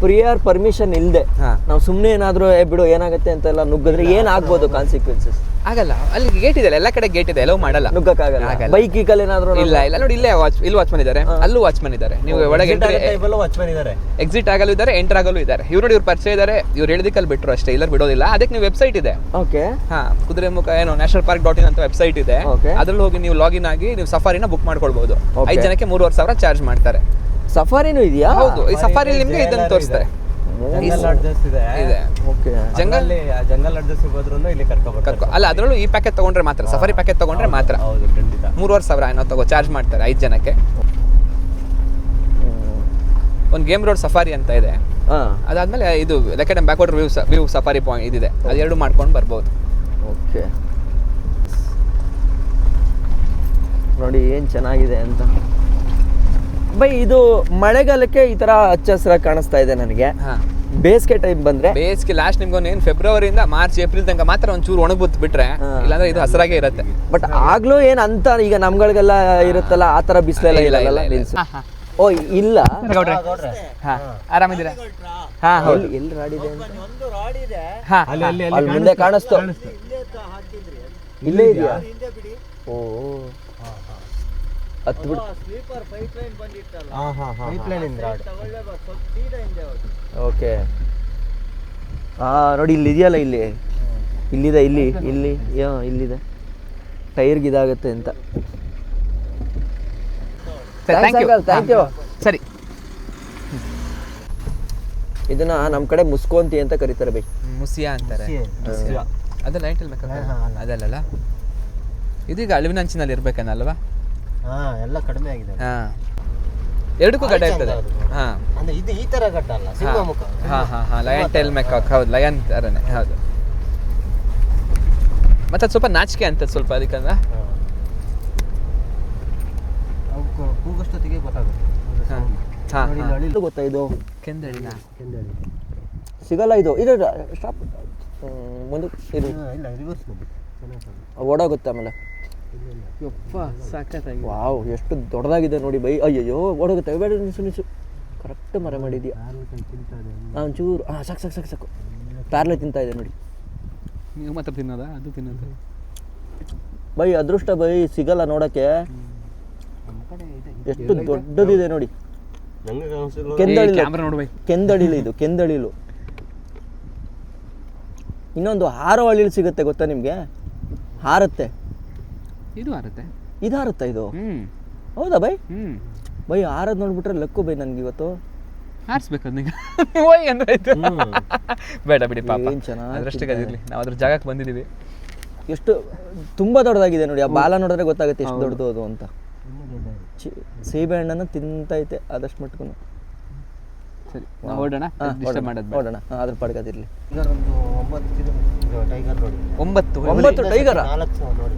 ಪ್ರಿಯರ್ ಪರ್ಮಿಷನ್ ಇಲ್ಲದೆ ನಾವು ಸುಮ್ಮನೆ ಏನಾದರೂ ಬಿಡು ಏನಾಗುತ್ತೆ ಅಂತೆಲ್ಲ ನುಗ್ಗಿದ್ರೆ ಏನಾಗ್ಬೋದು ಕಾನ್ಸಿಕ್ವೆನ್ಸಸ್? ಆಗಲ್ಲ, ಅಲ್ಲಿ ಗೇಟ್ ಇದೆ, ಎಲ್ಲ ಕಡೆ ಗೇಟ್ ಇದೆ, ಎಲ್ಲೋ ಮಾಡಲ್ಲ, ನುಗ್ಗಕ್ಕಾಗಲ್ಲ. ಬೈಕ್ ಈಕಲ್ ಏನಾದ್ರು ಇಲ್ಲ ಇಲ್ಲ ನೋಡಿ, ಇಲ್ಲೇ ಇಲ್ಲಿ ವಾಚ್ಮನ್ ಇದ್ದಾರೆ, ಅಲ್ಲೂ ವಾಚ್ಮನ್ ಇದ್ದಾರೆ. ನೀವು ಒಳಗೆ ಎಕ್ಸಿಟ್ ಆಗಲು ಇದ್ದಾರೆ, ಎಂಟರ್ ಆಗಲು ಇದ್ದಾರೆ. ಇವ್ರು ನೋಡಿ, ಇವ್ರು ಪರಿಚಯ ಇದ್ದಾರೆ, ಇವ್ರು ಹೇಳಿದಕ್ಕಲ್ಲಿ ಬಿಟ್ಟರು ಅಷ್ಟೇ, ಇಲ್ಲ ಬಿಡೋದಿಲ್ಲ. ಅದಕ್ಕೆ ನೀವು ವೆಬ್ಸೈಟ್ ಇದೆ. ಓಕೆ. ಹಾ, ಕುದುರೆಮುಖ ಏನೋ nationalpark.in ಅಂತ ವೆಬ್ಸೈಟ್ ಇದೆ, ಅದ್ರಲ್ಲಿ ಹೋಗಿ ನೀವು ಲಾಗಿನ್ ಆಗಿ ನೀವು ಸಫಾರಿನ ಬುಕ್ ಮಾಡ್ಕೊಳ್ಬಹುದು. 5 ಜನಕ್ಕೆ 3,500 ಚಾರ್ಜ್ ಮಾಡ್ತಾರೆ. ಸಫಾರಿನೂ ಇದೆಯಾ? ಹೌದು, ಈ ಸಫಾರಿ ನಿಮ್ಗೆ ಇದನ್ನ ತೋರಿಸ್ತಾರೆ. ಜಂಗಲ್ ಅಡ್ಜಸ್ಟ್ ಹೋದ್ರೂ ಇಲ್ಲಿ ಅಲ್ಲ, ಅದರಲ್ಲೂ ಈ ಪ್ಯಾಕೆಟ್ ತಗೊಂಡ್ರೆ ಮಾತ್ರ, ಸಫಾರಿ ಪ್ಯಾಕೆಟ್ ತಗೊಂಡ್ರೆ ಮಾತ್ರ 3,500 ಏನೋ ಚಾರ್ಜ್ ಮಾಡ್ತಾರೆ 5 ಜನಕ್ಕೆ. ಒಂದು ಗೇಮ್ ರೋಡ್ ಸಫಾರಿ ಅಂತ ಇದೆ, ಅದಾದ್ಮೇಲೆ ಇದು ಲೆಕೆಡಮ್ ಬ್ಯಾಕ್ವಾಟರ್ ವ್ಯೂ ಸಫಾರಿ ಪಾಯಿಂಟ್ ಇದಿದೆ, ಅದೆರಡು ಮಾಡ್ಕೊಂಡು ಬರ್ಬೋದು. ಓಕೆ, ನೋಡಿ ಏನು ಚೆನ್ನಾಗಿದೆ ಅಂತ. ಬೈ, ಇದು ಮಳೆಗಾಲಕ್ಕೆ ಈ ತರ ಹಚ್ಚ ಹಸಿರಾಗಿ ಕಾಣಿಸ್ತಾ ಇದೆ ನನಗೆ. ಬೇಸಿಗೆ ಟೈಮ್ ಬಂದ್ರೆ, ಬೇಸಿಗೆ ಲಾಸ್ಟ್ ನಿಮ್ಗೆ ಏನು ಫೆಬ್ರವರಿಯಿಂದ ಮಾರ್ಚ್ ಏಪ್ರಿಲ್ ತನಕ ಮಾತ್ರ ಒಂಚೂರು ಒಣಗ್ಬಿಟ್ಟು ಬಿಟ್ರೆ, ಇಲ್ಲಾಂದ್ರೆ ಇದು ಹಸಿರಾಗೇ ಇರುತ್ತೆ. ಬಟ್ ಆಗ್ಲೂ ಏನ್ ಅಂತ ಈಗ ನಮ್ಗಳಿಗೆಲ್ಲ ಇರುತ್ತಲ್ಲ ಆ ತರ ಬಿಸಿಲೆಲ್ಲ ಇರಲ್ಲ. ಓ ಇಲ್ಲ, ಆರಾಮಿದ್ದೀರಾ? ಎಲ್ಲಿ ರಾಡಿದೆ ಅಲ್ಲಿ ಮುಂದೆ ಕಾಣಿಸ್ತು, ಇಲ್ಲೇ ಇದೆಯಾ? Oh, okay. ನೋಡಿ ಇಲ್ಲಿ ಇದೆಯಲ್ಲ, ಇಲ್ಲಿದೆ, ಇಲ್ಲಿದೆ ಟೈರ್ಗೆ ಇದಾಗುತ್ತೆ ಅಂತ. Thank you. ಸರಿ, ಇದನ್ನ ನಮ್ಮ ಕಡೆ ಮುಸ್ಕೊಂತಿ ಅಂತ ಕರೀತಾರೆ ಬೈ. ಮುಸಿಯಾ ಅಂತಾರೆ. ಅದೆಲ್ಲ ಎಂಟಲ್ ಮೇಕ ಅದಲ್ಲ, ಇದೀಗ ಅಳಿವಿನ ಅಂಚಿನಲ್ಲಿ ಇರ್ಬೇಕನ್ನಲ್ವಾ? ಎಲ್ಲ ಕಡಿಮೆ ಆಗಿದೆ. ಎರಡಕ್ಕೂ ಗಡ್ಡ ಇರ್ತದೆ. ಇದು ಈ ತರ ಗಡ್ಡ ಅಲ್ಲ, ಸಿಂಹಮುಖ. ಲಯನ್ ಟೈಲ್ ಮೆಕಾಕ್, ಹೌದು, ಲಯನ್ ತರನೇ, ಹೌದು. ಮತ್ತೆ ಅದು ಸ್ವಲ್ಪ ನಾಚಿಕೆ ಅಂತ ಸ್ವಲ್ಪ, ಅದಕ್ಕಂದ್ರೆ ಕೂಗಷ್ಟೊತ್ತಿಗೆ ಗೊತ್ತಾಗುತ್ತೆ. ಗೊತ್ತಾ ಇದು ಕೆಂದಳಿನ ಸಿಗಲ್ಲ, ಇದು ಸ್ಟಾಪ್ ಮುಂದಕ್ಕೆ ಓಡೋಗುತ್ತೆ ಆಮೇಲೆ. ವಾವ್, ಎಷ್ಟು ದೊಡ್ಡದಾಗಿದೆ ನೋಡಿ ಬೈ. ಅಯ್ಯಯ್ಯೋ, ಓಡೋಗುತ್ತೆ, ಬೇಡ ನಿಸು ಕರೆಕ್ಟ್ ಮರ ಮಾಡಿದ್ಯಾ. ಒಂಚೂರು ಸಾಕು ಪ್ಯಾರ್ಲೆ ತಿಂತಾ ಇದೆ ನೋಡಿ. ನೀವು ಮಾತ್ರ ತಿನ್ನೋದಾ? ಅದು ತಿನ್ನೋದು ಬೈ, ಅದೃಷ್ಟ ಬೈ, ಸಿಗಲ್ಲ ನೋಡಕ್ಕೆ. ಎಷ್ಟು ದೊಡ್ಡದಿದೆ ನೋಡಿ. ಕೆಂದಳಿಲು, ಇದು ಕೆಂದಳಿಲು. ಇನ್ನೊಂದು ಹಾರೋ ಅಳಿಲು ಸಿಗುತ್ತೆ, ಗೊತ್ತಾ ನಿಮ್ಗೆ? ಹಾರುತ್ತೆ, ಇದು ಹಾರುತ್ತೆ, ಇದು ಹಾರುತ್ತಾ ಇದು? ಹೌದಾ ಬೈ? ಬೈ, ಹಾರದ್ ನೋಡ್ಬಿಟ್ರೆ ಲಕ್ಕು ಬೈ ನನ್ಗೆ ಇವತ್ತು. ಹಾರಿಸ್ಬೇಕು ಬೇಡ ಬಿಡಿ, ಪಾಪ ಅದರಷ್ಟೇ ಇರಲಿ, ನಾವು ಅದ್ರ ಜಾಗಕ್ಕೆ ಬಂದಿದ್ದೀವಿ. ಎಷ್ಟು ತುಂಬಾ ದೊಡ್ಡದಾಗಿದೆ ನೋಡಿ, ಆ ಬಾಲ ನೋಡಿದ್ರೆ ಗೊತ್ತಾಗುತ್ತೆ ಎಷ್ಟು ದೊಡ್ಡದು ಅದು ಅಂತ. ಸೀಬೆ ಹಣ್ಣನ್ನು ತಿಂತೈತೆ ಆದಷ್ಟು ಮಟ್ಕು. ಸರಿ, ಓಡೋಣ, ಅದ್ರ ಪಡ್ಕದಿರ್ಲಿ. ಈಗ ಒಂದು 9 ಕಿಲೋಮೀಟರ್ ಇದು ಟೈಗರ್ ನೋಡಿ. 9 ಟೈಗರ 4 ನೋಡಿ.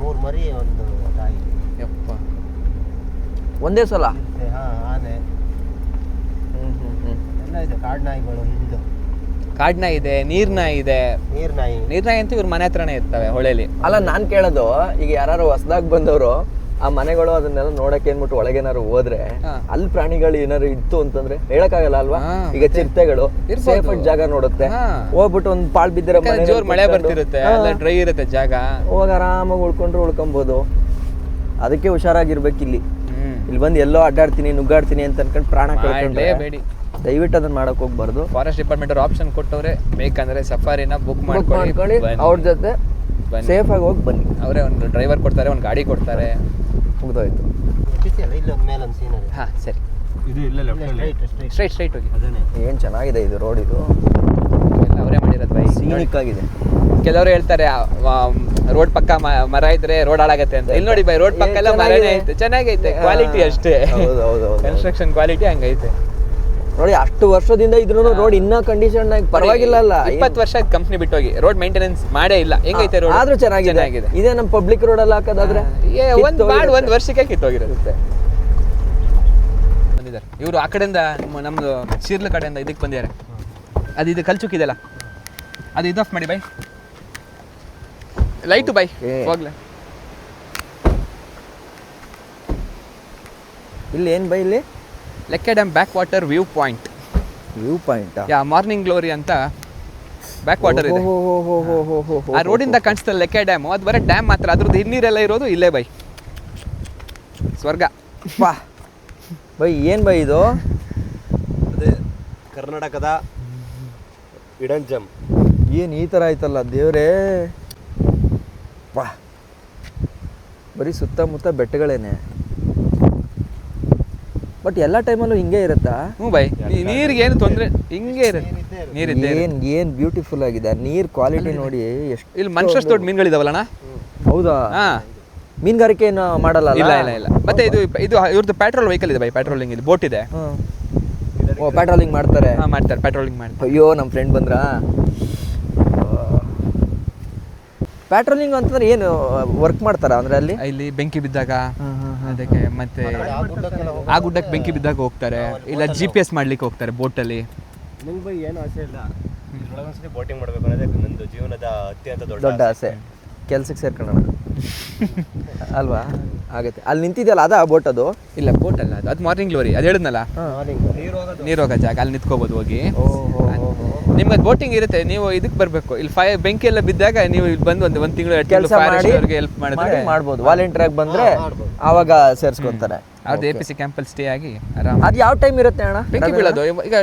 3 ಮರಿ ಒಂದು ತಾಯಿ. ಯಪ್ಪ ಒಂದೇ ಸಲ. ಮತ್ತೆ ಆನೆ ಎಲ್ಲ ಇದೆ. ಕಾಡು ನಾಯಿಗಳು ಹಿಂದು. ಕಾಡ್ನಾಯಿ ಇದೆ, ನೀರ್ನಾಯಿ ಇದೆ. ನೀರ್ನಾಯಿ ಅಂತೂ ಇವ್ರ ಮನೆ ಹತ್ರನೇ ಇರ್ತವೆ ಹೊಳೆಲಿ. ಅಲ್ಲ ನಾನ್ ಕೇಳೋದು, ಈಗ ಯಾರು ಹೊಸದಾಗಿ ಬಂದವರು ಆ ಮನೆಗಳು ಅದನ್ನೆಲ್ಲ ನೋಡಕ್ಕೆ ಏನ್ಬಿಟ್ಟು ಒಳಗೇನಾರು ಹೋದ್ರೆ ಅಲ್ಲಿ ಪ್ರಾಣಿಗಳು ಏನಾರು ಇತ್ತು ಅಂತಂದ್ರೆ ಹೇಳಕ್ಕಾಗಲ್ಲ ಅಲ್ವಾ? ಈಗ ಚಿರತೆಗಳು ಸೇಫ್ ಜಾಗ ನೋಡುತ್ತೆ, ಹೋಗ್ಬಿಟ್ಟು ಒಂದ್ ಪಾಳ್ ಬಿದ್ದಿರೋ ಜೋರ್ ಮಳೆ ಬರ್ತಿರುತ್ತೆ, ಡ್ರೈ ಇರುತ್ತೆ ಜಾಗ, ಹೋಗ ಆರಾಮಾಗಿ ಉಳ್ಕೊಂಬೋದು. ಅದಕ್ಕೆ ಹುಷಾರಾಗಿರ್ಬೇಕು. ಇಲ್ಲಿ ಬಂದು ಎಲ್ಲೋ ಅಡ್ಡಾಡ್ತೀನಿ ನುಗ್ಗಾಡ್ತೀನಿ ಅಂತ ಅನ್ಕೊಂಡು ಪ್ರಾಣ ಕಳ್ಕೊಂಡ್ಲೇಬೇಡಿ. ದಯವಿಟ್ಟು ಅದನ್ನ ಮಾಡಕ್ ಹೋಗ್ಬಾರ್ದು. ಫಾರೆಸ್ಟ್ ಡಿಪಾರ್ಟ್ಮೆಂಟ್ ಅವ್ರು ಆಪ್ಷನ್ ಕೊಟ್ಟವ್ರೆ, ಬೇಕಂದ್ರೆ ಸಫಾರಿನ ಬುಕ್ ಮಾಡ್ಕೊಳ್ಳಿ, ಅವ್ರ ಜೊತೆ ಸೇಫ್ ಆಗಿ ಹೋಗಿ ಬನ್ನಿ. ಅವರೇ ಒಂದು ಡ್ರೈವರ್ ಕೊಡ್ತಾರೆ, ಒಂದು ಗಾಡಿ ಕೊಡ್ತಾರೆ. ಮುಗ್ದೋಯ್ತು. ಇಲ್ಲೊಂದು ಮೇಲೊಂದು ಸೀನರಿ. ಹಾ ಸರಿ, ಇದು ಇಲ್ಲ ಸ್ಟ್ರೈಟ್ ಹೋಗಿ. ಏನ್ ಚೆನ್ನಾಗಿದೆ ಇದು ರೋಡ್. ಇದು ಎಲ್ಲ ಅವರೇ ಮಾಡಿರೋದು ಬೈ, ಸೀನಿಕ್ ಆಗಿದೆ. ಕೆಲವರು ಹೇಳ್ತಾರೆ ರೋಡ್ ಪಕ್ಕ ಮರ ಇದ್ರೆ ರೋಡ್ ಹಾಳಾಗತ್ತೆ ಅಂತ. ಇಲ್ಲಿ ನೋಡಿ ಬೈ, ರೋಡ್ ಪಕ್ಕ ಎಲ್ಲ ಮರನೇ ಐತೆ, ಚೆನ್ನಾಗೈತೆ, ಕ್ವಾಲಿಟಿ ಅಷ್ಟೇ. ಕನ್ಸ್ಟ್ರಕ್ಷನ್ ಕ್ವಾಲಿಟಿ ಹಂಗೈತೆ ನೋಡಿ. ಅಷ್ಟು ವರ್ಷದಿಂದ ಇದ್ರೂ ರೋಡ್ ಇನ್ನ ಕಂಡೀಷನ್ ಪರವಾಗಿಲ್ಲ. ಅಲ್ಲ 20 ವರ್ಷ ಕಂಪ್ನಿ ಬಿಟ್ಟೋಗಿ ರೋಡ್ ಮೇಂಟೆನೆನ್ಸ್ ಮಾಡೇ ಇಲ್ಲ. ಹೆಂಗೈತೆ ರೋಡ್? ಆದ್ರೂ ಚೆನ್ನಾಗಿದೆ. ಇದೇ ನಮ್ಮ ಪಬ್ಲಿಕ್ ರೋಡ್ ಅಲ್ಲಿ ಹಾಕೋದಾದ್ರೆ ಒಂದ್ ವರ್ಷಕ್ಕೆ ಕಿತ್ತೋಗಿರುತ್ತೆ. ಬಂದಿದ್ದಾರೆ ಇವರು ಆ ಕಡೆಯಿಂದ, ನಮ್ದು ಶೀರ್ಲ ಕಡೆಯಿಂದ ಇದಕ್ಕೆ ಬಂದಿದ್ದಾರೆ. ಅದು ಇದು ಕಲ್ಚುಕ್ಕಿದೆಲ್ಲ, ಅದು ಇದು ಆಫ್ ಮಾಡಿ ಬೈ, ಲೈಟು ಬೈ ಹೋಗ್ಲೆ. ಇಲ್ಲಿ ಏನ್ ಬೈ? ಇಲ್ಲಿ Lakya dam back water view point. Morning glory ಅಂತ ಬ್ಯಾಕ್ ವಾಟರ್ ಇದೆ. ಆ ರೋಡಿಂದ ಕಾಣಿಸ್ತಲ್ಲ ಲೆಕ್ಕೆ ಡ್ಯಾಮ್, ಅದು ಬರೀ ಡ್ಯಾಮ್ ಮಾತ್ರ, ಅದ್ರದ್ದು ಹಿನ್ನೀರೆಲ್ಲ ಇರೋದು ಇಲ್ಲೇ ಬೈ. ಸ್ವರ್ಗ ಬೈ. ಏನ್ ಬೈ ಇದು? ಅದೇ ಕರ್ನಾಟಕದ ಹಿಡನ್ ಜಮ್. ಏನ್ ಈ ತರ ಆಯ್ತಲ್ಲ ದೇವ್ರೇ. ವಾ, ಬರೀ ಸುತ್ತಮುತ್ತ ಬೆಟ್ಟಗಳೇನೆ. ಬಟ್ ಎಲ್ಲ ಟೈಮಲ್ಲೂ ಹಿಂಗೆ ಇರುತ್ತಾ? ಹ್ಞೂ ಬೈ, ನೀರಿಗೆ ಏನು ತೊಂದರೆ, ಹಿಂಗೆ ಇರುತ್ತೆ ನೀರಿದ್ದೆ. ಏನ್ ಬ್ಯೂಟಿಫುಲ್ ಆಗಿದೆ ನೀರ್ ಕ್ವಾಲಿಟಿ ನೋಡಿ. ಎಷ್ಟು ಇಲ್ಲಿ ಮನುಷ್ಯಷ್ಟು ದೊಡ್ಡ ಮೀನುಗಳಿದಾವಲ್ಲಣ್ಣ? ಹೌದಾ? ಮೀನುಗಾರಿಕೆ ಏನು ಮಾಡಲ್ಲ? ಇಲ್ಲ. ಮತ್ತೆ ಇದು ಇವ್ರದ್ದು ಪೆಟ್ರೋಲ್ ವೆಹಿಕಲ್ ಇದೆ ಬೈ, ಪೆಟ್ರೋಲಿಂಗ್ ಇದೆ, ಬೋಟ್ ಇದೆ. ಪೆಟ್ರೋಲಿಂಗ್ ಮಾಡ್ತಾರೆ. ಮಾಡ್ತಾರೆ, ಪೆಟ್ರೋಲಿಂಗ್ ಮಾಡ್ತಾರೆ. ಅಯ್ಯೋ ನಮ್ಮ ಫ್ರೆಂಡ್ ಬಂದ್ರ. ಪೆಟ್ರೋಲಿಂಗ್ ಅಂತಂದ್ರೆ ಏನು ವರ್ಕ್ ಮಾಡ್ತಾರ ಅಂದ್ರೆ ಇಲ್ಲಿ ಬೆಂಕಿ ಬಿದ್ದಾಗ ಅದಕ್ಕೆ, ಮತ್ತೆ ಆ ಗುಡ್ಡಕ್ಕೆ ಬೆಂಕಿ ಬಿದ್ದಾಗ ಹೋಗ್ತಾರೆ, ಇಲ್ಲ GPS ಮಾಡ್ಲಿಕ್ಕೆ ಹೋಗ್ತಾರೆ ಬೋಟಲ್ಲಿ. ನಿಂಗೆ ಬೈ ಏನು ಆಸೆ ಇಲ್ಲ, ಒಂದ್ಸತಿ ಬೋಟಿಂಗ್ ಮಾಡಬೇಕು ಅನ್ನೋದೇ ನಂದು ಜೀವನದ ಅತ್ಯಂತ ದೊಡ್ಡ ಆಸೆ. ಕೆಲ್ಸಕ್ಕೆ ಸೇರ್ಕೊಳ್ಳೋಣ ಅಲ್ವಾ? ಆಗತ್ತೆ. ಅಲ್ಲಿ ನಿಂತಿದೆಯಲ್ಲ ಅದ ಬೋಟ್? ಅದು ಇಲ್ಲ, ಬೋಟ್ ಅಲ್ಲ, ಅದು ಮಾರ್ನಿಂಗ್ ಗ್ಲೋರಿ. ಅದು ಹೇಳಿದ್ನಲ್ಲ, ನೀರು ಹೋಗೋ ಜಾಗ, ಅಲ್ಲಿ ನಿಂತ್ಕೋಬೋದು ಹೋಗಿ. ನಿಮ್ಗೆ ಬೋಟಿಂಗ್ ಇರುತ್ತೆ, ನೀವು ಇದಕ್ಕೆ ಬರಬೇಕು. ಇಲ್ಲಿ ಬೆಂಕಿ ಎಲ್ಲ ಬಿದ್ದಾಗ ನೀವು ಇಲ್ಲಿ ಬಂದು ಒಂದು ತಿಂಗಳು ಕೆಲಸ ಹೆಲ್ಪ್ ಮಾಡಿದ್ರೆ ಮಾಡ್ಬೋದು. ವಾಲಂಟಿಯರ್ ಆಗಿ ಬಂದ್ರೆ ಆವಾಗ ಸೇರಿಸ್ಕೊಂತಾರೆ. ಅದು APC ಕ್ಯಾಂಪಲ್ಲಿ ಸ್ಟೇ ಆಗಿ ಆರಾಮ. ಅದು ಯಾವ ಟೈಮ್ ಇರುತ್ತೆ ಅಣ್ಣ ಬೆಂಕಿ ಬೀಳೋದು? ಈಗ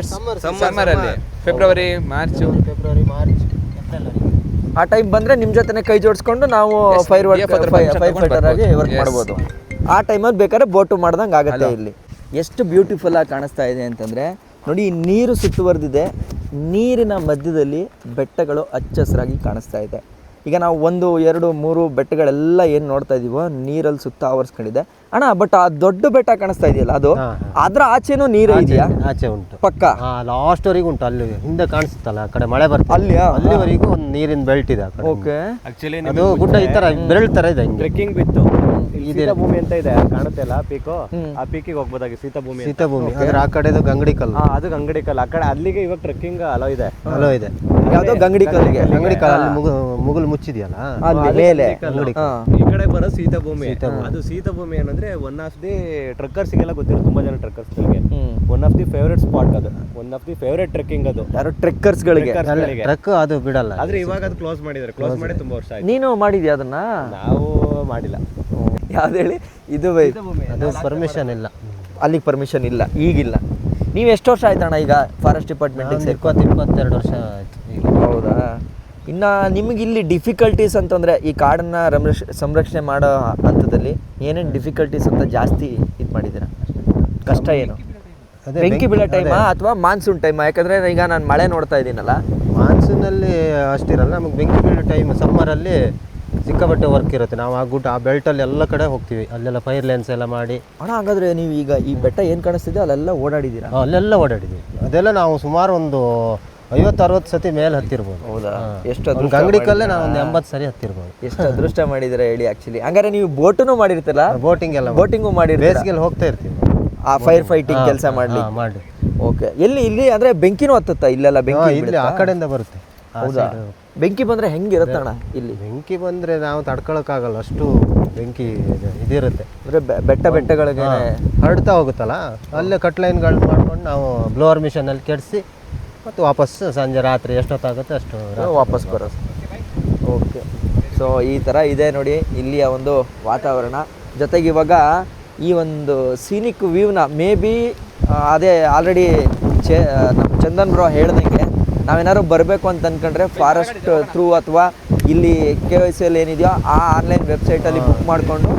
ಸಮ್ಮರಲ್ಲಿ ಫೆಬ್ರವರಿ ಮಾರ್ಚ್ ಆ ಟೈಮ್ ಬಂದ್ರೆ ನಿಮ್ ಜೊತೆನೆ ಕೈ ಜೋಡಿಸ್ಕೊಂಡು ನಾವು ಫೈರ್ ಫೈಟರ್ ಆಗಿ ವರ್ಕ್ ಮಾಡ್ಬೋದು. ಆ ಟೈಮಲ್ಲಿ ಬೇಕಾದ್ರೆ ಬೋಟು ಮಾಡ್ದಂಗೆ ಆಗುತ್ತೆ. ಇಲ್ಲಿ ಎಷ್ಟು ಬ್ಯೂಟಿಫುಲ್ ಆಗಿ ಕಾಣಿಸ್ತಾ ಇದೆ ಅಂತಂದ್ರೆ ನೋಡಿ, ನೀರು ಸುತ್ತುವರೆದಿದೆ, ನೀರಿನ ಮಧ್ಯದಲ್ಲಿ ಬೆಟ್ಟಗಳು ಹಚ್ಚ ಹಸಿರಾಗಿ ಕಾಣಿಸ್ತಾ ಇದೆ. ಈಗ ನಾವು 1, 2, 3 ಬೆಟ್ಟಗಳೆಲ್ಲ ಏನು ನೋಡ್ತಾ ಇದೀವೋ ನೀರಲ್ಲಿ ಸುತ್ತ ಆವರಿಸ್ಕೊಂಡಿದೆ ಅಣ್ಣ. ಬಟ್ ಆ ದೊಡ್ಡ ಬೆಟ್ಟ ಕಾಣಿಸ್ತಾ ಇದೆಯಲ್ಲ, ಅದು ಅದ್ರ ಆಚೆನೂ ನೀರು ಇದೆಯಾ? ಆಚೆ ಉಂಟು ಪಕ್ಕ ಲಾಸ್ಟ್ ವರೆಗೂ ಉಂಟು. ಅಲ್ಲಿ ಹಿಂದೆ ಕಾಣಿಸುತ್ತಲ್ಲ, ಆ ಕಡೆ ಮಳೆ ಬರ್ತದೆ, ಅಲ್ಲಿವರೆಗೂ ಒಂದು ನೀರಿನ ಬೆಲ್ಟ್ ಇದೆ. ಓಕೆ, ಆಕ್ಚುಲಿ ಅದು ಗುಡ್ಡ ಈ ತರ ಬೆರಳು ತರ ಇದೆ. ಟ್ರೆಕ್ಕಿಂಗ್ ಬಿತ್ತು ಸೀತಾಭೂಮಿ ಅಂತ ಇದೆ, ಕಾಣುತ್ತೆ ಅಲ್ಲ ಪೀಕು, ಆ ಪೀಕಿಗೆ ಹೋಗ್ಬೋದಾಗಿ. ಸೀತಾಭೂಮಿ ಅದ್ರ ಆ ಕಡೆದು ಗಂಗಡಿ ಕಲ್ಲು. ಅದು ಗಂಗಡಿ ಕಲ್ಲು. ಆ ಕಡೆ ಅಲ್ಲಿಗೆ ಇವಾಗ ಟ್ರೆಕ್ಕಿಂಗ್ ಅಲೋ ಇದೆ. ಯಾವ್ದೋ ಗಂಗಡಿ ಕಲ್ಲಿಗೆ. ಗಂಗಡಿ ಕಲ್ಲು ಮುಗುಲು ಮುಚ್ಚಿದೆಯಲ್ಲ ಮೇಲೆ. ಈ ಕಡೆ ಬರೋ ಸೀತಾಭೂಮಿ. ಅದು ಸೀತಾಭೂಮಿ ಏನಂದ್ರೆ ಒನ್ ಆಫ್ ದಿ ಟ್ರಕ್ಕರ್ಸ್ಗೆಲ್ಲ ಗೊತ್ತಿರೋ, ತುಂಬಾ ಜನ ಟ್ರಕ್ಕರ್ಸ್ಗಳಿಗೆ one of the favourite spot ಅದು, one of the favourite trekking ಅದು. ಯಾರು ಟ್ರೆಕ್ಕರ್ಸ್ಗಳಿಗೆ ಟ್ರಕ್ ಅದು ಬಿಡಲ್ಲ. ಆದ್ರೆ ಇವಾಗ ಅದು ಕ್ಲೋಸ್ ಮಾಡಿದ್ದಾರೆ. ಕ್ಲೋಸ್ ಮಾಡಿ ತುಂಬಾ ವರ್ಷ ಆಯ್ತು. ನೀನು ಮಾಡಿದ್ಯಾ ಅದನ್ನ? ನಾವು ಮಾಡಿಲ್ಲ. ಯಾವ್ದು ಹೇಳಿ? ಇದು ಅದು ಪರ್ಮಿಷನ್ ಇಲ್ಲ, ಅಲ್ಲಿಗೆ ಪರ್ಮಿಷನ್ ಇಲ್ಲ, ಈಗಿಲ್ಲ. ನೀವು ಎಷ್ಟು ವರ್ಷ ಆಯ್ತಣ್ಣ ಈಗ ಫಾರೆಸ್ಟ್ ಡಿಪಾರ್ಟ್ಮೆಂಟಿಗೆ? 22 ವರ್ಷ ಆಯ್ತು. ಹೌದಾ? ಇನ್ನು ನಿಮಗೆ ಇಲ್ಲಿ ಡಿಫಿಕಲ್ಟೀಸ್ ಅಂತಂದರೆ, ಈ ಕಾಡನ್ನು ಸಂರಕ್ಷಣೆ ಮಾಡೋ ಹಂತದಲ್ಲಿ ಏನೇನು ಡಿಫಿಕಲ್ಟೀಸ್ ಅಂತ ಜಾಸ್ತಿ ಇದು ಮಾಡಿದ್ದೀರಾ? ಕಷ್ಟ ಏನು? ಬೆಂಕಿ ಬೀಳೋ ಟೈಮಾ ಅಥವಾ ಮಾನ್ಸೂನ್ ಟೈಮಾ? ಯಾಕಂದರೆ ಈಗ ನಾನು ಮಳೆ ನೋಡ್ತಾ ಇದ್ದೀನಲ್ಲ. ಮಾನ್ಸೂನಲ್ಲಿ ಅಷ್ಟಿರಲ್ಲ, ನಮಗೆ ಬೆಂಕಿ ಬೀಳೋ ಟೈಮ್ ಸಮ್ಮರಲ್ಲಿ ಸಿಕ್ಕಾಪಟ್ಟೆ ವರ್ಕ್ ಇರುತ್ತೆ. ನಾವು ಆ ಗುಡ್ಡ, ಆ ಬೆಲ್ಟಲ್ಲಿ ಎಲ್ಲ ಕಡೆ ಹೋಗ್ತೀವಿ, ಅಲ್ಲೆಲ್ಲ ಫೈರ್ ಲೈನ್ಸ್ ಎಲ್ಲ ಮಾಡಿ. ಅಣ್ಣ ಹಾಗಾದರೆ ನೀವು ಈಗ ಈ ಬೆಟ್ಟ ಏನು ಕಾಣಿಸ್ತಿದೆ ಅಲ್ಲೆಲ್ಲ ಓಡಾಡಿದ್ದೀರಾ? ಅಲ್ಲೆಲ್ಲ ಓಡಾಡಿದ್ದೀವಿ. ಅದೆಲ್ಲ ನಾವು ಸುಮಾರು ಒಂದು 50-60 ಸತಿ ಮೇಲೆ ಹತ್ತಿರ್ಬೋದು. ಹೌದಾ? ಎಷ್ಟು ಒಂದು ಅದೃಷ್ಟ ಅಂಗಡಿ ಕಲ್ಲೇ ನಾವು ಒಂದು 80 ಸರಿ ಹತ್ತಿರ್ಬೋದು. ಎಷ್ಟು ಅದೃಷ್ಟ ಮಾಡಿದಿರ ಹೇಳಿ. ಆಕ್ಚುಲಿ ಹಂಗಾರೆ ನೀವು ಬೋಟನ್ನು ಮಾಡಿರ್ತೀರಲ್ಲ? ಬೋಟಿಂಗ್ ಎಲ್ಲ ಬೋಟಿಂಗು ಮಾಡಿರ್ತೀರ? ಬೇಸಿಗೆಲ್ಲಿ ಹೋಗ್ತಾ ಇರ್ತೀವಿ ಆ ಫೈರ್ ಫೈಟಿಂಗ್ ಕೆಲಸ ಮಾಡ್ಲಿ. ಮಾಡಿ. ಓಕೆ. ಇಲ್ಲಿ ಅಂದ್ರೆ ಬೆಂಕಿನೂ ಹತ್ತುತ್ತಾ? ಇಲ್ಲೆಲ್ಲ ಬೆಂಕಿ ಇಲ್ಲಿ ಆ ಕಡೆಯಿಂದ ಬರುತ್ತೆ. ಹೌದಾ? ಬೆಂಕಿ ಬಂದ್ರೆ ಹೆಂಗಿರುತ್ತಣ್ಣ ಇಲ್ಲಿ? ಬೆಂಕಿ ಬಂದ್ರೆ ನಾವು ತಡ್ಕೊಳಕ್ಕಾಗಲ್ಲ, ಅಷ್ಟು ಬೆಂಕಿ ಇದಿರುತ್ತೆ. ಅಂದ್ರೆ ಬೆಟ್ಟಗಳಿಗೆ ಹರಡ್ತಾ ಹೋಗುತ್ತಲ್ಲ, ಅಲ್ಲೇ ಕಟ್ ಲೈನ್ಗಳು ಮಾಡ್ಕೊಂಡು ನಾವು ಬ್ಲೋವರ್ ಮಿಷನಲ್ಲಿ ಕೆಡಿಸಿ ಮತ್ತು ವಾಪಸ್ ಸಂಜೆ ರಾತ್ರಿ ಎಷ್ಟೊತ್ತಾಗುತ್ತೆ ಅಷ್ಟು ವಾಪಸ್ ಬರೋದು. ಓಕೆ. ಸೊ ಈ ಥರ ಇದೆ ನೋಡಿ ಇಲ್ಲಿಯ ಒಂದು ವಾತಾವರಣ. ಜೊತೆಗೆ ಇವಾಗ ಈ ಒಂದು ಸೀನಿಕ್ ವ್ಯೂನ ಮೇ ಬಿ ಅದೇ ಆಲ್ರೆಡಿ ನಮ್ಮ ಚಂದನ್ ಬ್ರೋ ಹೇಳ್ದಂಗೆ ನಾವೇನಾದ್ರು ಬರಬೇಕು ಅಂತ ಅಂದ್ಕೊಂಡ್ರೆ ಫಾರೆಸ್ಟ್ ಥ್ರೂ ಅಥವಾ ಇಲ್ಲಿ KYC ಏನಿದೆಯೋ ಆ ಆನ್ಲೈನ್ ವೆಬ್ಸೈಟಲ್ಲಿ ಬುಕ್ ಮಾಡಿಕೊಂಡು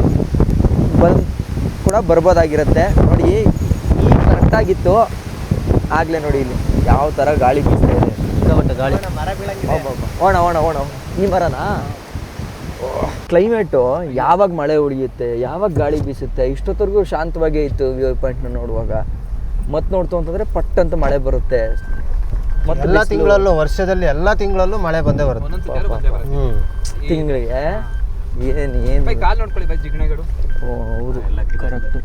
ಕೂಡ ಬರ್ಬೋದಾಗಿರುತ್ತೆ. ನೋಡಿ ಈ ಕರೆಕ್ಟಾಗಿತ್ತು ಆಗಲೇ. ನೋಡಿ ಇಲ್ಲಿ ಯಾವ ಥರ ಗಾಳಿ ಬೀಸ್ತಾ ಇದೆ. ಗಾಳಿ ಓಣ ಈ ಮರನಾ? ಕ್ಲೈಮೇಟು ಯಾವಾಗ ಮಳೆ ಹೊಡೆಯುತ್ತೆ, ಯಾವಾಗ ಗಾಳಿ ಬೀಸುತ್ತೆ, ಇಷ್ಟೊತ್ತರೆಗೂ ಶಾಂತವಾಗೇ ಇತ್ತು ವ್ಯೂ ಪಾಯಿಂಟ್ನ ನೋಡುವಾಗ. ಮತ್ತೆ ನೋಡ್ತು ಅಂತಂದರೆ ಪಟ್ ಅಂತ ಮಳೆ ಬರುತ್ತೆ. ಎಲ್ಲ ತಿಂಗಳಲ್ಲೂ, ವರ್ಷದಲ್ಲಿ ಎಲ್ಲ ತಿಂಗಳಲ್ಲೂ ಮಳೆ ಬಂದೇ ಬರುತ್ತೆ. ತಿಂಗಳಿಗೆ ಏನು ಕಾಲು ನೋಡ್ಕೊಳ್ಳಿ ಬೈ ಜಿಗಣೆಗಳು. ಓ ಹೌದು, ಕರೆಕ್ಟ್.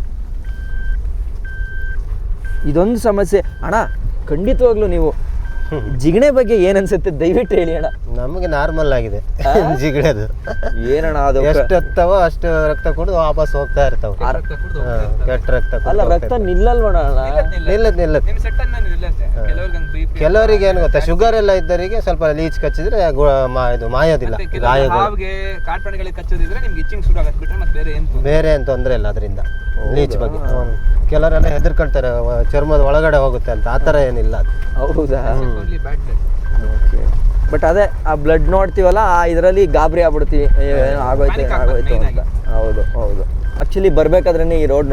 ಇದೊಂದು ಸಮಸ್ಯೆ ಅಣ್ಣ. ಖಂಡಿತವಾಗ್ಲೂ ನೀವು ಜಿಗಣೆ ಬಗ್ಗೆ ಏನ್ ಅನ್ಸುತ್ತೆ ದಯವಿಟ್ಟು ಹೇಳಿ ಅಣ್ಣ. ನಮಗೆ ನಾರ್ಮಲ್ ಆಗಿದೆ ಜಿಗಣೆದು. ಏನಣ್ಣ ಅದು? ಎಷ್ಟು ಹತ್ತವೋ ಅಷ್ಟು ರಕ್ತ ಕುಡಿದು ವಾಪಸ್ ಹೋಗ್ತಾ ಇರ್ತಾವೆ. ಕೆಟ್ಟ ರಕ್ತ ಅಲ್ಲ, ರಕ್ತ ನಿಲ್ಲಲ್ವಣ? ನಿಲ್ಲದ್. ಕೆಲವರಿಗೆ ಏನು ಗೊತ್ತಾ, ಶುಗರ್ ಎಲ್ಲ ಇದ್ದವರಿಗೆ ಸ್ವಲ್ಪ ಲೀಚ್ ಕಚ್ಚಿದ್ರೆ ಇದು ಮಾಯೋದಿಲ್ಲ. ಬೇರೆ ಏನು ತೊಂದರೆ ಇಲ್ಲ ಅದರಿಂದ, ಲೀಚ್ ಬಗ್ಗೆ. ಕೆಲವರೆಲ್ಲ ಹೆದರ್ಕೊಳ್ತಾರೆ ಚರ್ಮದ ಒಳಗಡೆ ಹೋಗುತ್ತೆ ಅಂತ, ಆ ಥರ ಏನಿಲ್ಲ. ಹೌದಾ? ಬಟ್ ಅದೇ ಆ ಬ್ಲಡ್ ನೋಡ್ತೀವಲ್ಲ, ಆ ಇದರಲ್ಲಿ ಗಾಬರಿ ಆಗ್ಬಿಡ್ತೀವಿ, ಏನೋ ಆಗೋಯ್ತು ಅಂತ. ಹೌದು. ಆ್ಯಕ್ಚುಲಿ ಬರಬೇಕಾದ್ರೆ ಈ ರೋಡ್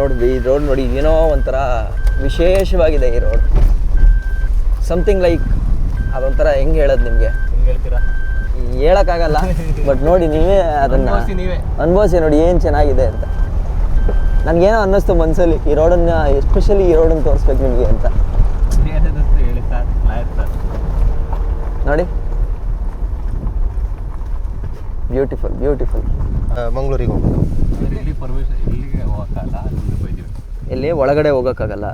ನೋಡಿ ಏನೋ ಒಂಥರ ವಿಶೇಷವಾಗಿದೆ ಈ ರೋಡ್. ಸಮಥಿಂಗ್ ಲೈಕ್ ಅದೊಂಥರ ಹೆಂಗೆ ಹೇಳೋದು ನಿಮಗೆ ಹೇಳೋಕ್ಕಾಗಲ್ಲ. ಬಟ್ ನೋಡಿ ನೀವೇ ಅದನ್ನು ಅನುಭವಿಸಿ ನೋಡಿ ಏನು ಚೆನ್ನಾಗಿದೆ ಅಂತ. ನನಗೇನೋ ಅನ್ನಿಸ್ತು ಮನಸ್ಸಲ್ಲಿ, ಈ ರೋಡನ್ನು ಎಸ್ಪೆಷಲಿ ಈ ರೋಡನ್ನು ತೋರಿಸ್ಬೇಕು ನಿಮಗೆ ಅಂತ. ನೋಡಿ ಬ್ಯೂಟಿಫುಲ್. ಮಂಗಳೂರಿಗೆ ಹೋಗೋದು. ಇಲ್ಲಿ ಒಳಗಡೆ ಹೋಗೋಕ್ಕಾಗಲ್ಲ,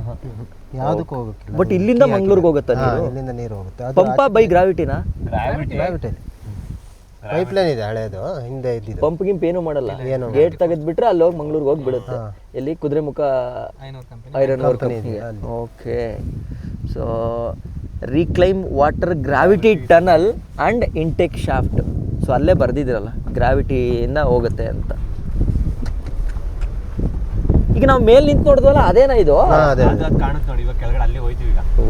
ಯಾವುದಕ್ಕೂ ಹೋಗೋಕ್ಕಿಲ್ಲ. ಬಟ್ ಇಲ್ಲಿಂದ ಮಂಗಳೂರಿಗೆ ಹೋಗುತ್ತೆ. ಇಲ್ಲಿಂದ ನೀರು ಹೋಗುತ್ತೆ. ಪಂಪ ಬೈ ಗ್ರಾವಿಟಿನಾ? ಗ್ರಾವಿಟಿ ಪೈಪ್ ಲೈನ್ ಇದೆ ಹಳೇದು, ಹಿಂದೆ ಇದ್ದಿದ್ದು. ಪಂಪ್ ಗಿಂಪ್ ಏನು ಮಾಡಲ್ಲ, ಗೇಟ್ ತೆಗೆದ್ಬಿಟ್ರೆ ಅಲ್ಲಿ ಹೋಗಿ ಮಂಗಳೂರಿಗೆ ಹೋಗಿ ಬಿಡುತ್ತೆ. ಎಲ್ಲಿ? Kudremukh iron ore company. Okay. So reclaim water gravity tunnel and intake shaft. So ಅಲ್ಲೇ ಬರ್ದಿದ್ದೀರಲ್ಲ ಗ್ರಾವಿಟಿಯಿಂದ ಹೋಗುತ್ತೆ ಅಂತ. ಈಗ ನಾವು ಮೇಲೆ ನಿಂತು ನೋಡಿದ್ವಲ್ಲ ಅದೇನಾ ಇದು? ಕಾಣುತ್ತೆ ನೋಡಿ, ಇವಾಗ ಕೆಳಗಡೆ ಅಲ್ಲಿ ಹೋಯ್ತೀವಿ ಈಗ. ಓ,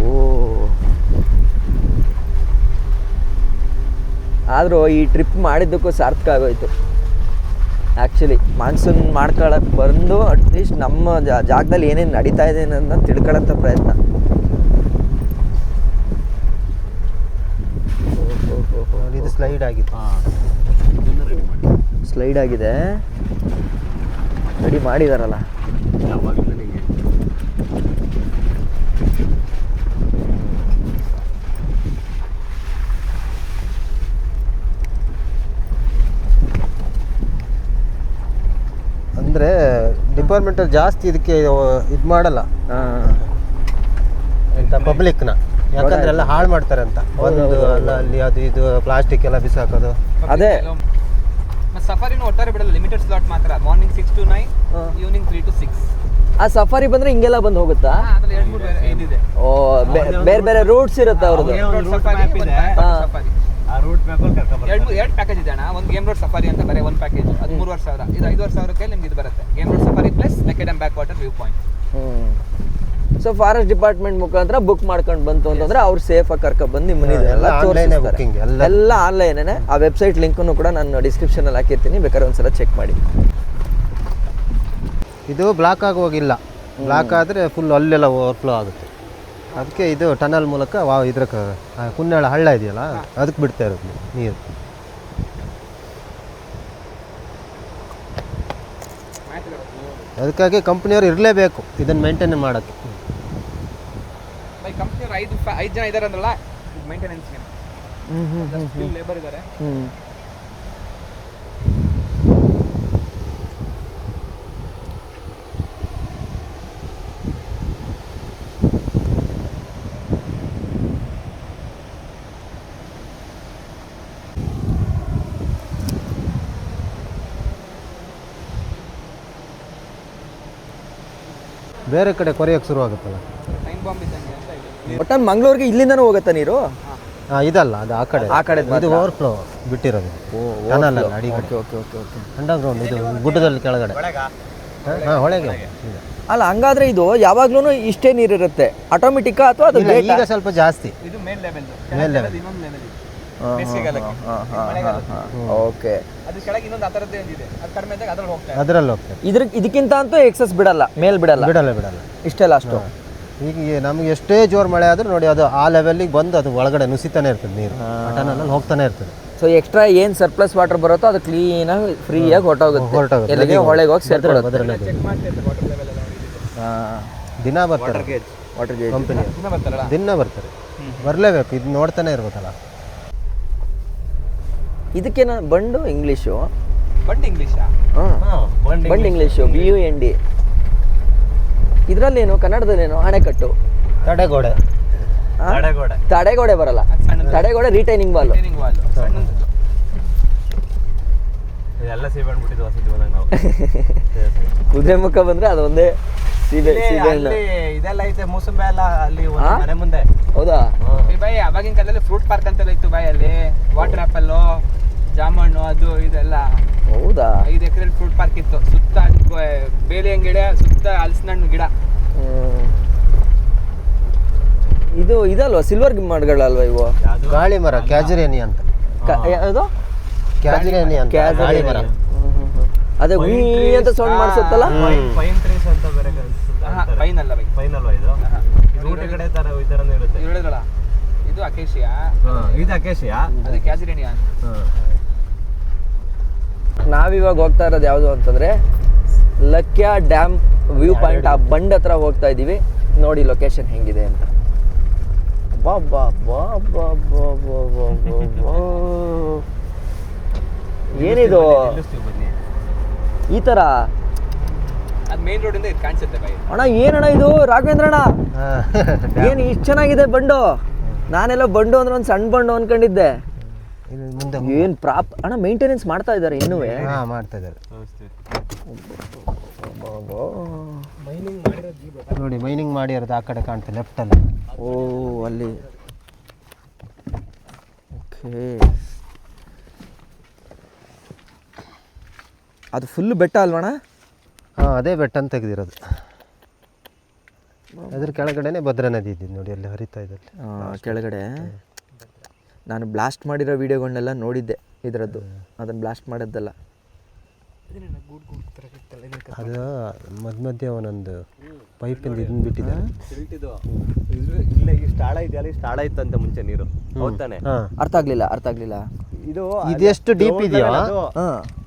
ಆದರೂ ಈ ಟ್ರಿಪ್ ಮಾಡಿದ್ದಕ್ಕೂ ಸಾರ್ಥಕ ಆಗೋಯ್ತು. ಆ್ಯಕ್ಚುಲಿ ಮಾನ್ಸೂನ್ ಮಾಡ್ಕೊಳಕ್ಕೆ ಬಂದು ಅಟ್ಲೀಸ್ಟ್ ನಮ್ಮ ಜಾಗದಲ್ಲಿ ಏನೇನು ನಡೀತಾ ಇದೆ ಅನ್ನೋದನ್ನ ತಿಳ್ಕೊಳ್ಳೋಂಥ ಪ್ರಯತ್ನ. ಇದು ಸ್ಲೈಡ್ ಆಗಿದೆ. ಸ್ಲೈಡ್ ಆಗಿದೆ, ರೆಡಿ ಮಾಡಿದಾರಲ್ಲ. ಅಂದರೆ ಡಿಪಾರ್ಟ್ಮೆಂಟಲ್ಲಿ ಜಾಸ್ತಿ ಇದಕ್ಕೆ ಇದು ಮಾಡಲ್ಲ ಅಂತ ಪಬ್ಲಿಕ್ನ, ಯಾಕಂದ್ರೆ ಎಲ್ಲ ಹಾಳು ಮಾಡ್ತಾರೆ ಅಂತ. ಒಂದು ಅಲ್ಲ ಅಲ್ಲಿ ಅದು ಇದು ಪ್ಲಾಸ್ಟಿಕ್ ಎಲ್ಲ ಬಿಸಾಕೋದು. ಅದೇ ಸಫಾರಿನೂ ಒಟ್ಟಾರೆ ಬಿಡಲ್ಲ, ಲಿಮಿಟೆಡ್ ಸ್ಲಾಟ್ ಮಾತ್ರ. Morning 6 to 9, evening 3 to 6. ಆ ಸಫಾರಿ ಬಂದ್ರೆ ಹಿಂಗೆಲ್ಲ ಬಂದು ಹೋಗುತ್ತಾ? ಓ, ಬೇರೆ ಬೇರೆ ರೂಟ್ಸ್ ಇರುತ್ತೆ ಅವ್ರದ್ದು. ಎರಡು ಪ್ಯಾಕೇಜ್ ಇದೆ ಅಣ್ಣ. ಒಂದು ಗೇಮ್ ರೋಡ್ ಸಫಾರಿ ಅಂತ ಬರೀ ಒಂದು ಪ್ಯಾಕೇಜ್, ಅದು 3,500. ಇದು 5,500ಕ್ಕೆ ನಿಮ್ಗೆ ಇದು ಬರುತ್ತೆ, game road safari plus Lakya dam back water view point. So forest department ಮುಖಾಂತರ ಬುಕ್ ಮಾಡ್ಕೊಂಡು ಬಂತು ಅಂತಂದ್ರೆ ಅವ್ರು ಸೇಫ್ ಆಗಿ ಕರ್ಕೊಂಡು ಬಂದು ನಿಮ್ಮ ಎಲ್ಲ ಆನ್ಲೈನೇ. ಆ ವೆಬ್ಸೈಟ್ ಲಿಂಕನ್ನು ಕೂಡ ನಾನು ಡಿಸ್ಕ್ರಿಪ್ಷನಲ್ಲಿ ಹಾಕಿರ್ತೀನಿ, ಬೇಕಾದ್ರೆ ಒಂದ್ಸಲ ಚೆಕ್ ಮಾಡಿ. ಇದು ಬ್ಲಾಕ್ ಆಗಿ ಹೋಗಿಲ್ಲ, ಬ್ಲಾಕ್ ಆದರೆ ಫುಲ್ ಅಲ್ಲೆಲ್ಲ ಓವರ್ಫ್ಲೋ ಆಗುತ್ತೆ. ಅದಕ್ಕೆ ಇದು ಟನಲ್ ಮೂಲಕ ಇದ್ರ ಕುನ್ನೆಳ ಹಳ್ಳ ಇದೆಯಲ್ಲ ಅದಕ್ಕೆ ಬಿಡ್ತಾ ಇರೋದು ನೀರು. ಅದಕ್ಕಾಗಿ ಕಂಪ್ನಿಯವ್ರು ಇರಲೇಬೇಕು ಇದನ್ನು ಮೇಂಟೈನ್ ಮಾಡೋಕ್ಕೆ. ಕಂಪ್ನಿಯವ್ರು 5 ಜನ ಇದ್ದಾರೆ ಅಂದ್ರಲ್ಲ, ಮೇಂಟೆನೆನ್ಸ್ಗೆ ಹ್ಞೂ ಲೇಬರ್ ಇದ್ದಾರೆ. ಹ್ಞೂ ಬೇರೆ ಕಡೆ ಕೊರೆಯೋಕ್ಕೆ ಶುರು ಆಗುತ್ತಲ್ಲ. ಟೈಮ್ ಬಾಂಬ್ ಇದ್ದಂಗೆ ಅಂತ ಇದೆ. ಒಟ್ಟಾಗಿ ಮಂಗಳೂರಿಗೆ ಇಲ್ಲಿಂದನೂ ಹೋಗುತ್ತಾ ನೀರು? ಹಾಂ ಇದಲ್ಲ, ಅದು ಆ ಕಡೆ. ಆ ಕಡೆ ಇದು ಓವರ್ಫ್ಲೋ ಬಿಟ್ಟಿರೋದು. ಟನಲ್ ಅಲ್ಲ ಅಡಿ. Okay okay okay okay. Underground ಇದು ಗುಡ್ಡದಲ್ಲಿ ಕೆಳಗಡೆ. ಹಾಂ ಹೊಳೆಗೆ ಇದೆ. ಅಲ್ಲ ಹಂಗಾದ್ರೆ ಇದು ಯಾವಾಗ್ಲೂ ಇಷ್ಟೇ ನೀರಿರುತ್ತೆ ಆಟೋಮೆಟಿಕ್ಕಾ ಅಥವಾ ಅದು ಇಲ್ಲ, ಈಗ ಸ್ವಲ್ಪ ಜಾಸ್ತಿ ಇದು ಮೇಲ್ ಲೆವೆಲ್, ಮೇಲ್ ಲೆವೆಲ್. ಇನ್ನೊಂದು ಲೆವೆಲ್ ಇದೆ. ಓಕೆ. ಅದು ಕೆಳಗೆ ಇನ್ನೊಂದು ಆ ಥರದ್ದೇ ಇದೆ, ಅದು ಕಡಿಮೆ ಇದ್ದಾಗ ಅದ್ರಲ್ಲಿ ಹೋಗ್ತಾ ಇದೆ. ಅದರಲ್ಲಿ ಹೋಗ್ತದೆ. ಇದಕ್ಕಿಂತ ಅಂತೂ ಎಕ್ಸಸ್ ಬಿಡಲ್ಲ, ಮೇಲ್ ಬಿಡಲ್ಲ, ಬಿಡಲ್ಲ. ಇಷ್ಟೆಲ್ಲ ಅಷ್ಟು. ಈಗ ನಮ್ಗೆ ಎಷ್ಟೇ ಜೋರು ಮಳೆ ಆದ್ರೂ ನೋಡಿ ಅದು ಆ ಲೆವೆಲ್ಲಿಗೆ ಬಂದು ಅದು ಒಳಗಡೆ ನುಸಿತಾನೆ ಇರ್ತದೆ ನೀರು, ಟನಲಲ್ಲಿ ಹೋಗ್ತಾನೆ ಇರ್ತದೆ. ಸೊ ಎಕ್ಸ್ಟ್ರಾ ಏನು ಸರ್ಪ್ಲಸ್ ವಾಟರ್ ಬರುತ್ತೋ ಅದು ಕ್ಲೀನಾಗಿ ಫ್ರೀಯಾಗಿ ಹೊರಟೋಗುತ್ತೆ, ಎಲ್ಲಿಗೆ ಹೊಳೆಗೆ ಹೋಗಿ ಸೇರ್ಕೊಳ್ಳೋದು. ಚೆಕ್ ಮಾಡ್ತಾ ಇದ್ದಾರೆ ವಾಟರ್ ಲೆವೆಲ್ ಎಲ್ಲ ಇದೆ. ದಿನ ಬರ್ತಾರೆ ವಾಟರ್ ಗೇಜ್ ಕಂಪನಿ, ದಿನ ಬರ್ತಾರಲ್ಲ. ದಿನ ಬರ್ತಾರೆ, ಬರಲೇಬೇಕು, ಇದು ನೋಡ್ತಾನೆ ಇರ್ಬೇಕಲ್ಲ. ಇದಕ್ಕೇನ ಬಂಡು ಇಂಗ್ಲೀಷು, ಬಟ್ ಇಂಗ್ಲೀಷಾ? Bund English, BUND. ಇದರಲ್ಲೇನು ಕನ್ನಡದಲ್ಲೇನು ಅಣೆಕಟ್ಟು, ತಡೆಗೋಡೆ. ತಡೆಗೋಡೆ ಬರಲ್ಲ, ತಡೆಗೋಡೆ ರಿಟೈನಿಂಗ್ ವಾಲ್. ಟ್ರೈನಿಂಗ್ ವಾಲ್ ಸಣ್ಣದು. ಎಲ್ಲ ಸೇರ್ಕೊಂಡ್ಬಿಟ್ಟಿದ್ವು ವಸತಿ ಬಂದಾಗ ನಾವು. ಕುದುರೆ ಮುಖ ಬಂದ್ರೆ ಅದೊಂದೇ ಸೀಬೆ ಹಣ್ಣು. ಇದೆಲ್ಲ ಐತೆ ಮೂಸಂಬೆ ಎಲ್ಲ ಅಲ್ಲಿ ಒಂದು ಮನೆ ಮುಂದೆ. ಹೌದಾ? ಬಾಯ್ ಅವಾಗಿನ ಕಾಲದಲ್ಲಿ ಫ್ರೂಟ್ ಪಾರ್ಕ್ ಅಂತೆಲ್ಲ ಇತ್ತು ಬಾಯ್, ಅಲ್ಲಿ ವಾಟರ್ ಆಪಲ್ಲು, ಜಾಮಣ್ಣು, ಅದು ಇದೆಲ್ಲ. ಹೌದಾ? 5 ಎಕರೆ ಫ್ರೂಟ್ ಪಾರ್ಕ್ ಇತ್ತು. ಸುತ್ತ ಬೇಲಿ ಗಿಡ, ಸುತ್ತ ಹಲಸಿನ ಹಣ್ಣು ಗಿಡ. ಇದು ಇದಲ್ವಾ ಸಿಲ್ವರ್ ಮರಗಳಲ್ವಾ ಇವು? ಗಾಳಿ ಮರ, ಕ್ಯಾಜುರೇನಿ ಅಂತ. ಯಾವುದು? ಕ್ಯಾಜುರೇನಿ ಅಂತ ಗಾಳಿ ಮರ. ಅದೇ ಉಯ್ ಅಂತ ಸೌಂಡ್ ಮಾಡಿಸುತ್ತಲ್ಲ. ಪೈನ್ ಟ್ರೀಸ್ ಅಂತ ಬೇರೆ ಪೈನ್ ಅಲ್ಲ ಬೈ, ಪೈನ್ ಅಲ್ವಾ ಇದು? ಊಟಿ ಕಡೆ ತರ ಈ ಥರನೇ ಇರುತ್ತೆ. ಹೇಳಿದ್ರಳ ಇದು ಅಕೇಶಿಯಾ, ಇದು ಅಕೇಶಿಯಾ, ಅದು ಕ್ಯಾಸಿರೇನಿಯಾ. ನಾವಿವಾಗ ಹೋಗ್ತಾ ಇರೋದು ಯಾವುದು ಅಂತಂದ್ರೆ ಲಕ್ಯಾ ಡ್ಯಾಮ್ ವ್ಯೂ ಪಾಯಿಂಟ್. ಆ ಬಂಡ್ ಹತ್ರ ಹೋಗ್ತಾ ಇದೀವಿ. ನೋಡಿ ಲೊಕೇಶನ್ ಹೆಂಗಿದೆ ಅಂತ. ಬಾ ಬಾ ಬಾ ಬಾ ಬಾ ಬಾ ಬಾ ಬಾ ಬಾ. ಏನಿದು ಈ ತರ? ಅದು ಮೇನ್ ರೋಡ್ ಇಂದ ಇದು ಕಾಣಿಸುತ್ತೆ ಬೈ. ಅಣ್ಣ ಏನಣ್ಣ ಇದು ರಾಘವೇಂದ್ರ ಅಣ್ಣ? ಏನು ಇಷ್ಟು ಚೆನ್ನಾಗಿದೆ ಬಂಡು? ನಾನೆಲ್ಲ ಬಂಡು ಅಂದ್ರೆ ಒಂದು ಸಣ್ಣ ಬಂಡು ಅನ್ಕೊಂಡಿದ್ದೆ. ಮುಂದೆ ಏನು ಅಣ್ಣ ಮೇಂಟೆನೆನ್ಸ್ ಮಾಡ್ತಾ ಇದ್ದಾರೆ ಇನ್ನೂ? ಮಾಡ್ತಾ ಇದ್ದಾರೆ ನೋಡಿ, ಮೈನಿಂಗ್ ಮಾಡಿರೋದು ಆ ಕಡೆ ಕಾಣ್ತದೆ ಲೆಫ್ಟಲ್ಲಿ. ಓ ಅಲ್ಲಿ. ಓಕೆ, ಅದು ಫುಲ್ ಬೆಟ್ಟ ಅಲ್ವಣ್ಣ? ಹಾಂ, ಅದೇ ಬೆಟ್ಟ ಅಂತ ತೆಗೆದಿರೋದು. ಅದ್ರ ಕೆಳಗಡೆನೆ ಭದ್ರಾ ನದಿ ಇದ್ದಿದ್ದು ನೋಡಿ, ಅಲ್ಲಿ ಹರಿತಾ ಇದೆ ಕೆಳಗಡೆ. ನಾನು ಬ್ಲಾಸ್ಟ್ ಮಾಡಿರೋ ವೀಡಿಯೋಗಳನ್ನೆಲ್ಲ ನೋಡಿದ್ದೆ ಇದರದ್ದು, ಅದನ್ನು ಬ್ಲಾಸ್ಟ್ ಮಾಡಿದ್ದಲ್ಲ. ಅದು ಮಧ್ಯೆ ಒಂದೊಂದು ಪೈಪಿಂದ ಇದನ್ನ ಬಿಟ್ಟಿದ್ದಾರೆ. ಇಲ್ಲ ಈ ಸ್ಟಾಳ ಇದೆಯಲ್ಲ, ಈ ಸ್ಟಾಳ ಇತ್ತಂತ ಮುಂಚೆ ನೀರು ಹೋಗ್ತಾನೆ. ಅರ್ಥ ಆಗ್ಲಿಲ್ಲ. ಇದು ಇದೆಷ್ಟು ಡೀಪ್ ಇದೆಯಾ?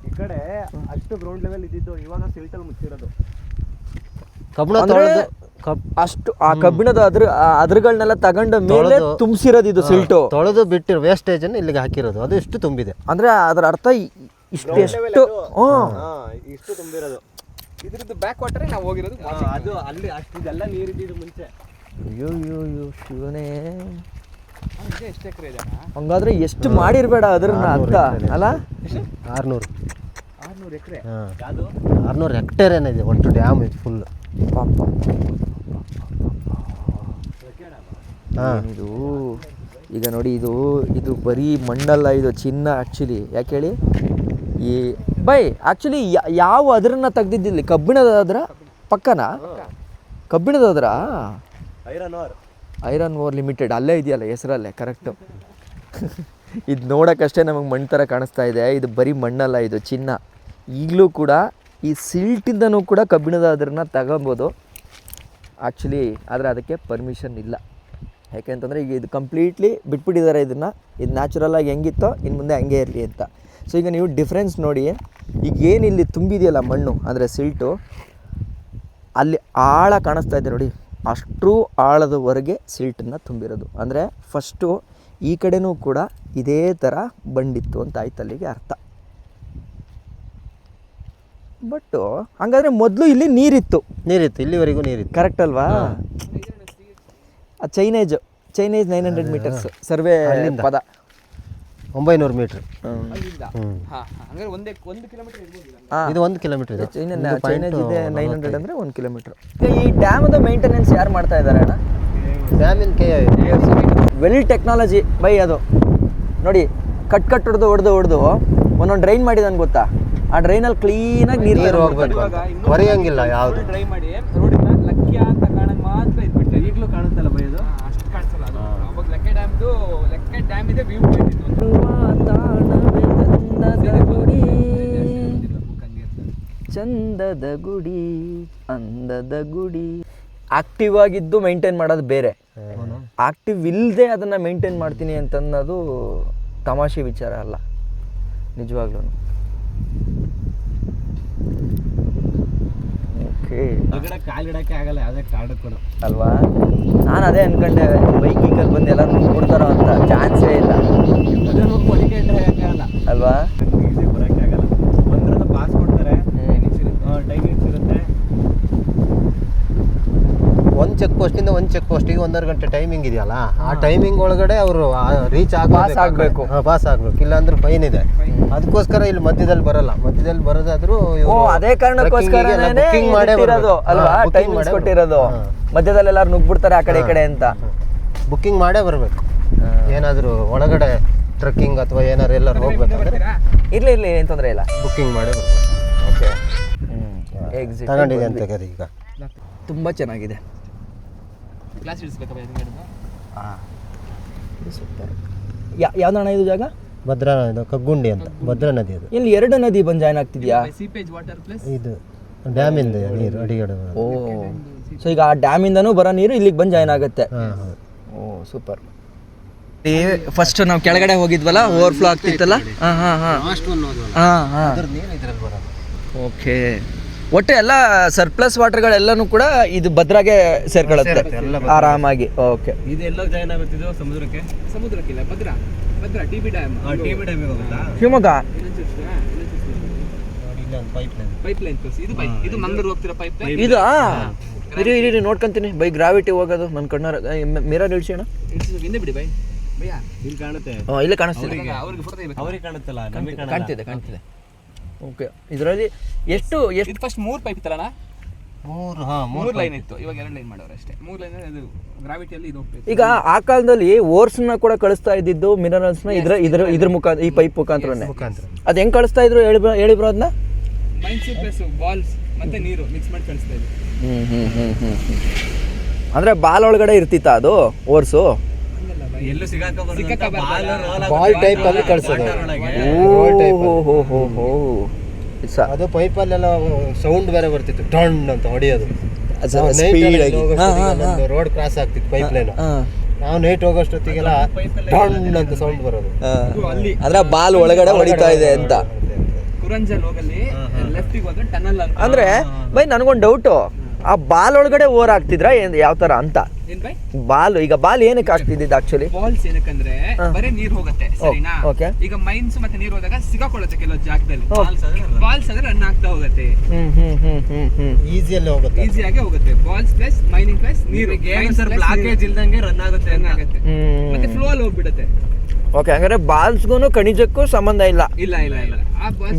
ಈ ಕಡೆ ಅಷ್ಟು ಗ್ರೌಂಡ್ ಲೆವೆಲ್ ಇದ್ದಿದ್ದು, ಇವಾಗ ಸಿಲ್ಟಲ್ಲಿ ಮುಚ್ಚಿರೋದು. ಕಬ್ಬಣ ಅಷ್ಟು ಆ ಕಬ್ಬಿಣದ ಅದ್ರಗಳನ್ನೆಲ್ಲ ತಗೊಂಡ ಮೇಲೆ ತುಂಬಿಸಿರೋದು ಇದು ಸಿಲ್ಟು. ತೊಳೆದು ಬಿಟ್ಟಿರೋ ವೇಸ್ಟೇಜ್ ಅನ್ನು ಇಲ್ಲಿಗೆ ಹಾಕಿರೋದು, ಅದು ಎಷ್ಟು ತುಂಬಿದೆ ಅಂದ್ರೆ ಅದರ ಅರ್ಥ ಇಷ್ಟು ಇಷ್ಟು ತುಂಬಿರೋದು. ಇದ್ರದ್ದು ಬ್ಯಾಕ್ ವಾಟರ್ ನಾವು ಹೋಗಿರೋದು. ಅದು ಅಲ್ಲಿ ಅಷ್ಟು ಇದೆಲ್ಲ ನೀರಿದ್ದು ಮುಂಚೆ. ಅಯ್ಯೋ ಶಿವನೇ, ಎಷ್ಟು ಎಕರೆ ಇದೆ? ಹಂಗಾದ್ರೆ ಎಷ್ಟು ಮಾಡಿರ್ಬೇಡ ಅದ್ರನ್ನ ಅಂತ ಅಲ್ಲ? 600 ಎಕರೆ. 600 ಹೆಕ್ಟೇರ್ ಏನಿದೆ ಒಟ್ಟು ಡ್ಯಾಮ್ ಇದು ಫುಲ್. ಇದು ಈಗ ನೋಡಿ, ಇದು ಬರೀ ಮಣ್ಣಲ್ಲ, ಇದು ಚಿನ್ನ ಆ್ಯಕ್ಚುಲಿ. ಯಾಕೆ ಹೇಳಿ? ಈ ಆ್ಯಕ್ಚುಲಿ ಯಾವ ಅದ್ರನ್ನ ತೆಗ್ದಿದ್ದಿಲ್ಲಿ? ಕಬ್ಬಿಣದ ಪಕ್ಕನ? ಕಬ್ಬಿಣದ ಐರನ್ ಓರ್ ಲಿಮಿಟೆಡ್ ಅಲ್ಲೇ ಇದೆಯಲ್ಲ ಹೆಸರಲ್ಲೇ, ಕರೆಕ್ಟು. ಇದು ನೋಡೋಕ್ಕಷ್ಟೇ ನಮಗೆ ಮಣ್ಣು ಥರ ಕಾಣಿಸ್ತಾ ಇದೆ. ಇದು ಬರೀ ಮಣ್ಣಲ್ಲ, ಇದು ಚಿನ್ನ. ಈಗಲೂ ಕೂಡ ಈ ಸಿಲ್ಟಿಂದನೂ ಕೂಡ ಕಬ್ಬಿಣದ ಅದನ್ನು ತಗೊಬೋದು ಆ್ಯಕ್ಚುಲಿ. ಆದರೆ ಅದಕ್ಕೆ ಪರ್ಮಿಷನ್ ಇಲ್ಲ. ಯಾಕೆಂತಂದರೆ ಈಗ ಇದು ಕಂಪ್ಲೀಟ್ಲಿ ಬಿಟ್ಬಿಟ್ಟಿದ್ದಾರೆ ಇದನ್ನು. ಇದು ನ್ಯಾಚುರಲಾಗಿ ಹೆಂಗಿತ್ತೋ ಇನ್ನು ಮುಂದೆ ಹಂಗೆ ಇರಲಿ ಅಂತ. ಸೊ ಈಗ ನೀವು ಡಿಫ್ರೆನ್ಸ್ ನೋಡಿ. ಈಗ ಏನಿಲ್ಲಿ ತುಂಬಿದೆಯಲ್ಲ ಮಣ್ಣು, ಅಂದರೆ ಸಿಲ್ಟು, ಅಲ್ಲಿ ಆಳ ಕಾಣಿಸ್ತಾ ಇದೆ ನೋಡಿ, ಅಷ್ಟು ಆಳದವರೆಗೆ ಸಿಲ್ಟನ್ನು ತುಂಬಿರೋದು. ಅಂದರೆ ಫಸ್ಟು ಈ ಕಡೆನೂ ಕೂಡ ಇದೇ ಥರ ಬಂಡಿತ್ತು ಅಂತ ಆಯ್ತು ಅಲ್ಲಿಗೆ ಅರ್ಥ. ಬಟ್ ಹಂಗಾದ್ರೆ ಮೊದಲು ಇಲ್ಲಿ ನೀರಿತ್ತು ಇಲ್ಲಿವರೆಗೂ ನೀರಿತ್ತು. ಕರೆಕ್ಟ್ ಅಲ್ವಾ? ಚೈನೇಜ್ 900 ಮೀಟರ್ಸ್ ಸರ್ವೆ ಪದ 900 ಮೀಟ್ರ್. ಹಂಗಾರೆ ಒಂದು ಕಿಲೋಮೀಟರ್ ಇರ್ಬೋದು. ಇದು 1 ಕಿಲೋಮೀಟರ್ ಇದೆ. ಚೈನೇಜ್ ಇದೆ 900 ಅಂದರೆ 1 ಕಿಲೋಮೀಟರ್. ಈ ಡ್ಯಾಮದ ಮೇಂಟೆನೆನ್ಸ್ ಯಾರು ಮಾಡ್ತಾ ಇದ್ದಾರೆ ಅಣ್ಣ? ಡ್ಯಾಮಿನ ವೆಲ್ ಟೆಕ್ನಾಲಜಿ ಬೈ ಅದು ನೋಡಿ. ಕಟ್ ಹೊಡೆದು ಒಂದೊಂದು ಡ್ರೈನ್ ಮಾಡಿದಾನೆ ಗೊತ್ತಾ? ಆ ಡ್ರೈನಲ್ಲಿ ಕ್ಲೀನಾಗಿ ನೀರು ಹೋಗ್ಬೇಕು, ಹೊರೆಯಂಗಿಲ್ಲ ಯಾವುದು. ಡ್ರೈ ಮಾಡಿ ರೋಡಿಂದ ಲಕ್ಕಿಯ ಅಂತ ಕಾಣಂಗೆ ಮಾತ್ರ ಇದ್ಬಿಟ್ಟೆ. ಈಗಲೂ ಕಾಣುತ್ತಲ್ಲ ಬೈ ಅದು? ಅಷ್ಟು ಕಾಣಿಸಲ್ಲ ಅದು. ಅವಾಗ ಲೆಕ್ಕೆ ಡ್ಯಾಮ್ ಇದೆ, ವ್ಯೂ ಪಾಯಿಂಟ್ ಇತ್ತು. ಚಂದದ ಗುಡಿ ಅಂದದ ಗುಡಿ. ಆಕ್ಟಿವ್ ಆಗಿದ್ದು ಮೇಂಟೈನ್ ಮಾಡೋದು ಬೇರೆ, ಆಕ್ಟಿವ್ ಇಲ್ಲದೆ ಅದನ್ನು ಮೇಂಟೈನ್ ಮಾಡ್ತೀನಿ ಅಂತನ್ನೋದು ತಮಾಷೆ ವಿಚಾರ ಅಲ್ಲ ನಿಜವಾಗ್ಲೂ. ಓಕೆ, ಕಾಲಿಡಕ್ಕೆ ಆಗಲ್ಲ ಯಾವುದೇ ಕಾರಣಕ್ಕೂ ಅಲ್ವಾ? ನಾನು ಅದೇ ಅನ್ಕೊಂಡೆ ಬೈಕಿಂಗಲ್ಲಿ ಬಂದು ಎಲ್ಲರೂ ನೋಡ್ತಾರೋ ಅಂತ. ಚಾನ್ಸೇ ಇಲ್ಲ ಅಲ್ವಾ? ಬರೋಕ್ಕೆ ಆಗಲ್ಲ. ಒಂದ್ರಲ್ಲ ಪಾಸ್ ಕೊಡ್ತಾರೆ, ಟೈಮಿಂಗ್ಸ್ ಇರುತ್ತೆ. ಒಂದು ಚೆಕ್ ಪೋಸ್ಟಿಂದ ಒಂದು ಚೆಕ್ ಪೋಸ್ಟಿಗೆ 1.5 ಗಂಟೆ ಟೈಮಿಂಗ್ ಇದೆಯಲ್ಲ, ಆ ಟೈಮಿಂಗ್ ಒಳಗಡೆ ಅವರು ರೀಚ್ ಆಗಬೇಕು, ಪಾಸ್ ಆಗಬೇಕು. ಇಲ್ಲಾಂದ್ರೆ ಫೈನ್ ಇದೆ. ಅದಕ್ಕೋಸ್ಕರ ಇಲ್ಲಿ ಮಧ್ಯದಲ್ಲಿ ಬರಲ್ಲ. ಮಧ್ಯದಲ್ಲಿ ಬರೋದಾದ್ರೂ ಅದೇ ಕಾರಣಕ್ಕೋಸ್ಕರ ಬುಕ್ಕಿಂಗ್ ಮಾಡೇ ಇರೋದು ಅಲ್ವಾ? ಟೈಮಿಂಗ್ಸ್ ಕೊಟ್ಟಿರೋದು. ಮಧ್ಯದಲ್ಲಿ ಎಲ್ಲರೂ ನುಗ್ಬಿಡ್ತಾರೆ ಆ ಕಡೆ ಈ ಕಡೆ ಅಂತ. ಬುಕ್ಕಿಂಗ್ ಮಾಡೇ ಬರಬೇಕು. ಏನಾದರೂ ಒಳಗಡೆ ಟ್ರಕ್ಕಿಂಗ್ ಅಥವಾ ಏನಾದ್ರು ಎಲ್ಲರೂ ಹೋಗ್ಬೇಕಂದ್ರೆ ಇರ್ಲಿ ಏನು ತೊಂದರೆ ಇಲ್ಲ, ಬುಕ್ಕಿಂಗ್ ಮಾಡೇ ಬರಬೇಕು. ಓಕೆ, ಎಕ್ಸಿಟ್ ತಗೊಂಡಿದೆ ಅಂತ ಕರಿ. ಈಗ ತುಂಬ ಚೆನ್ನಾಗಿದೆ. ಕ್ಲಾಸ್ ಇಡಿಸ್ಬೇಕಾ? ಸೂಪರ್. ಯಾವ್ದಣ್ಣ ಇದು ಜಾಗ? ಭದ್ರಾ, ಇದು ಕಗ್ಗುಂಡಿ ಅಂತ, ಭದ್ರಾ ನದಿ. ಅದು ಇಲ್ಲಿ 2 ನದಿ ಬಂದು ಜಾಯ್ನ್ ಆಗ್ತಿದ್ಯಾ? ಸೀಪೇಜ್ ವಾಟರ್ ಪ್ಲಸ್ ಇದು ಡ್ಯಾಮಿಂದ ನೀರು ಅಡಿಗಡೆ. ಓ, ಸೊ ಈಗ ಆ ಡ್ಯಾಮಿಂದನೂ ಬರೋ ನೀರು ಇಲ್ಲಿಗೆ ಬಂದು ಜಾಯ್ನ್ ಆಗುತ್ತೆ. ಓ ಸೂಪರ್. ಫಸ್ಟ್ ನಾವು ಕೆಳಗಡೆ ಹೋಗಿದ್ವಲ್ಲ, ಓವರ್ಫ್ಲೋ ಆಗ್ತಿತ್ತಲ್ಲ. ಓಕೆ, ಒಟ್ಟು ಎಲ್ಲ ಸರ್ಪ್ಲಸ್ ವಾಟರ್ಗಳೆಲ್ಲನೂ ಕೂಡ ಇದು ಭದ್ರಾಗೆ ಸೇರ್ಕೊಳ್ಳುತ್ತೆ ಆರಾಮಾಗಿ. ಓಕೆ, ಇದೆಲ್ಲ ಜಾಯ್ನ್ ಆಗುತ್ತಿದ್ದು ಸಮುದ್ರಕ್ಕಿಲ್ಲ. ಭದ್ರಾ ಟಿ ಬಿ ಡ್ಯಾಮ್ ಹೋಗುತ್ತಾ? Shivamogga pipe line. ಇದು ಮಂಗಳೂರು ಹೋಗ್ತಿರೋ ಪೈಪ್ ಲೈನ್. ಇದು ಇರಿ ನೋಡ್ಕೊಂತೀನಿ ಬೈ. ಗ್ರಾವಿಟಿ ಹೋಗೋದು ನನ್ನ ಕಣ್ಣಾರ ಮಿರರ್ ಇಳಿಸೋಣ. ಹಿಂದೆ ಬಿಡಿ ಬೈ. ಇಲ್ಲಿ ಕಾಣುತ್ತೆ, ಇಲ್ಲೇ ಕಾಣಿಸ್ತಿದೆ. ಅವ್ರಿಗೆ ಕಾಣುತ್ತಲ್ಲ, ನಮಗೆ ಕಾಣ್ತಿದೆ. ಓಕೆ, ಇದರಲ್ಲಿ ಎಷ್ಟು ಫಸ್ಟ್ 3 ಪೈಪ್ ಇತ್ತಲ್ಲ? 3 ಲೈನ್ ಇತ್ತು. ಇವಾಗ 2 ಲೈನ್ ಮಾಡೋರು ಅಷ್ಟೇ. 3 ಲೈನ್ ಅದು ಗ್ರಾವಿಟಿಯಲ್ಲಿ ಇದು ಹೋಗ್ತೈತೆ. ಈಗ ಆ ಕಾಲದಲ್ಲಿ ಓರ್ಸ್ನ ಕೂಡ ಕಳಿಸ್ತಾ ಇದ್ದಿದ್ದು ಮಿನರಲ್ಸ್ನ ಇದ್ರ ಮುಖಾಂತರ, ಈ ಪೈಪ್ ಮುಖಾಂತರನೇ. ಅದು ಹೆಂಗ್ ಕಳಿಸ್ತಾ ಇದ್ರು ಹೇಳಿ ಬ್ರೋ ಅದನ್ನ? ಮೈನ್ಸ್ ಪ್ಲಸ್ ಬಾಲ್ಸ್ ಮತ್ತೆ ನೀರು ಮಿಕ್ಸ್ ಮಾಡಿ ಕಳಿಸ್ತಾ ಇದ್ರು. ಅಂದ್ರೆ ಬಾಲ್ ಒಳಗಡೆ ಇರ್ತಿತ್ತ ಅದು ಓರ್ಸು? ಎಲ್ಲೂ ಬಾಲ್ ಟೈಪ್ ಅಲ್ಲಿ ಕಳ್ಸೋದು. ಅದು ಪೈಪಲ್ಲೆಲ್ಲ ಸೌಂಡ್ ಬೇರೆ ಬರ್ತಿತ್ತು, ಟನ್ ಅಂತ ಹೊಡೆಯೋದು. ರೋಡ್ ಕ್ರಾಸ್ ಆಗ್ತಿತ್ತು ಪೈಪ್ ಲೈನ್. ನಾವು ನೈಟ್ ಹೋಗೋಷ್ಟೊತ್ತಿಗೆಲ್ಲ ಟನ್ ಅಂತ ಸೌಂಡ್ ಬರೋದು. ಅಂದ್ರೆ ಬಾಲ್ ಒಳಗಡೆ ಹೊಡಿತಾ ಇದೆ ಅಂತ. ಕುರಂಜಲ್ ಹೋಗಲ್ಲಿ ಲೆಫ್ಟಿಗೆ ಹೋದ್ರೆ ಟನಲ್ ಅಂತ. ಅಂದ್ರೆ ಬೈ ನನಗೊಂದು ಡೌಟು, ಆ ಬಾಲ್ ಒಳಗಡೆ ಓವರ್ ಆಗ್ತಿದ್ರ ಯಾವ ತರ ಅಂತ? ಬಾಲ್ ಈಗ ಬಾಲ್ ಏನಕ್ಕೆ ಆಗ್ತಿದ್ದಿದ್ದು ಆಕ್ಚುಲಿ? ಬಾಲ್ಸ್ ಏನಕ್ಕಂದ್ರೆ ಬರೀ ನೀರ್ ಹೋಗುತ್ತೆ, ಸರಿನಾ? ಓಕೆ, ಈಗ ಮೈನ್ಸ್ ಮತ್ತೆ ನೀರ್ ಹೋದಾಗ ಸಿಗಾಕೊಳ್ಳುತ್ತೆ ಕೆಲವು ಜಾಗದಲ್ಲಿ. ಬಾಲ್ಸ್ ಆದ್ರೆ ರನ್ ಆಗ್ತಾ ಹೋಗುತ್ತೆ, ಈಸಿಯಲ್ಲಿ ಹೋಗುತ್ತೆ, ಈಸಿಯಾಗಿ ಹೋಗುತ್ತೆ. ಬಾಲ್ಸ್ ಪ್ಲಸ್ ಮೈನಿಂಗ್ ಪ್ಲಸ್ ನೀರು, ಬ್ಲಾಕೇಜ್ ಇಲ್ದಂಗೆ ರನ್ ಆಗುತ್ತೆ. ಮತ್ತೆ ಫ್ಲೋ ಅಲ್ಲಿ ಹೋಗ್ಬಿಡುತ್ತೆ. ಓಕೆ, ಹಂಗಾರೆ ಬಾಲ್ಸ್ಗೂ ಖನಿಜಕ್ಕೂ ಸಂಬಂಧ ಇಲ್ಲ. ಇಲ್ಲ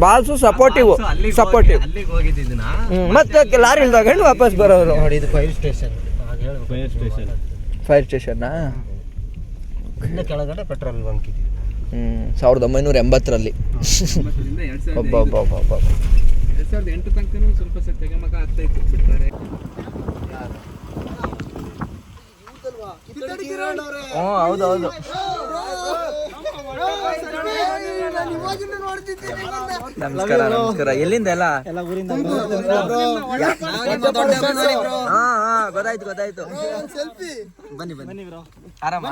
ಬಾಲ್ಸು ಸಪೋರ್ಟಿವ್. ಅಲ್ಲಿಗೆ ಹೋಗಿದ್ದಿದ್ದನ್ನ ಮತ್ತೆ ಲಾರಿ ಇಲ್ದಾಗ ವಾಪಸ್ ಬರೋರು. ನೋಡಿ, ಇದು ಫೈರ್ ಸ್ಟೇಷನ್. ಫೈರ್ ಸ್ಟೇಷನ್ ಕೆಳಗಡೆ ಪೆಟ್ರೋಲ್ ಬಂಕ್ ಇದೆ. 1980ರಲ್ಲಿ. 2008 ತನಕನೂ ಸ್ವಲ್ಪ ತೆಗೆಮಗ ಆಗ್ತಾ ಇತ್ತು, ಬಿಡ್ತಾರೆ. ಹೌದೌದು. ನಮಸ್ಕಾರ. ಎಲ್ಲಿಂದ ಎಲ್ಲ? ಗೊತ್ತಾಯ್ತು. ಬನ್ನಿ ಆರಾಮ?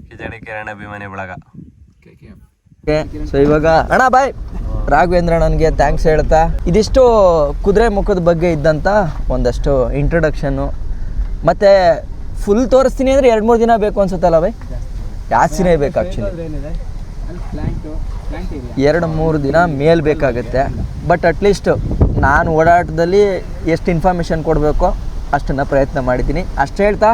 ಕಿಚಡಿ ಕಿರಣ್ ಅಭಿಮಾನಿ ಬಳಗ. ಸೊ ಇವಾಗ ಅಣ್ಣ ಬಾಯ್. ರಾಘವೇಂದ್ರ ನನಗೆ ಥ್ಯಾಂಕ್ಸ್ ಹೇಳ್ತಾ ಇದಿಷ್ಟು ಕುದುರೆ ಮುಖದ ಬಗ್ಗೆ ಇದ್ದಂಥ ಒಂದಷ್ಟು ಇಂಟ್ರೊಡಕ್ಷನ್ನು. ಮತ್ತು ಫುಲ್ ತೋರಿಸ್ತೀನಿ ಅಂದರೆ 2-3 ದಿನ ಬೇಕು ಅನ್ಸುತ್ತಲ್ಲ ಬೈ? ಜಾಸ್ತಿನೇ ಬೇಕು ಆ್ಯಕ್ಚುಲಿ, 2-3 ದಿನ ಮೇಲ್ ಬೇಕಾಗುತ್ತೆ. ಬಟ್ ಅಟ್ಲೀಸ್ಟ್ ನಾನು ಓಡಾಟದಲ್ಲಿ ಎಷ್ಟು ಇನ್ಫಾರ್ಮೇಷನ್ ಕೊಡಬೇಕೋ ಅಷ್ಟನ್ನು ಪ್ರಯತ್ನ ಮಾಡಿದ್ದೀನಿ. ಅಷ್ಟು ಹೇಳ್ತಾ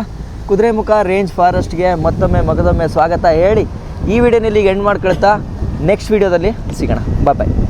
ಕುದುರೆಮುಖ ರೇಂಜ್ ಫಾರೆಸ್ಟ್ಗೆ ಮತ್ತೊಮ್ಮೆ ಸ್ವಾಗತ ಹೇಳಿ ಈ ವಿಡಿಯೋನಲ್ಲಿ ಎಂಡ್ ಮಾಡ್ಕೊಳ್ತಾ ನೆಕ್ಸ್ಟ್ ವಿಡಿಯೋದಲ್ಲಿ ಸಿಗೋಣ. ಬಾಯ್.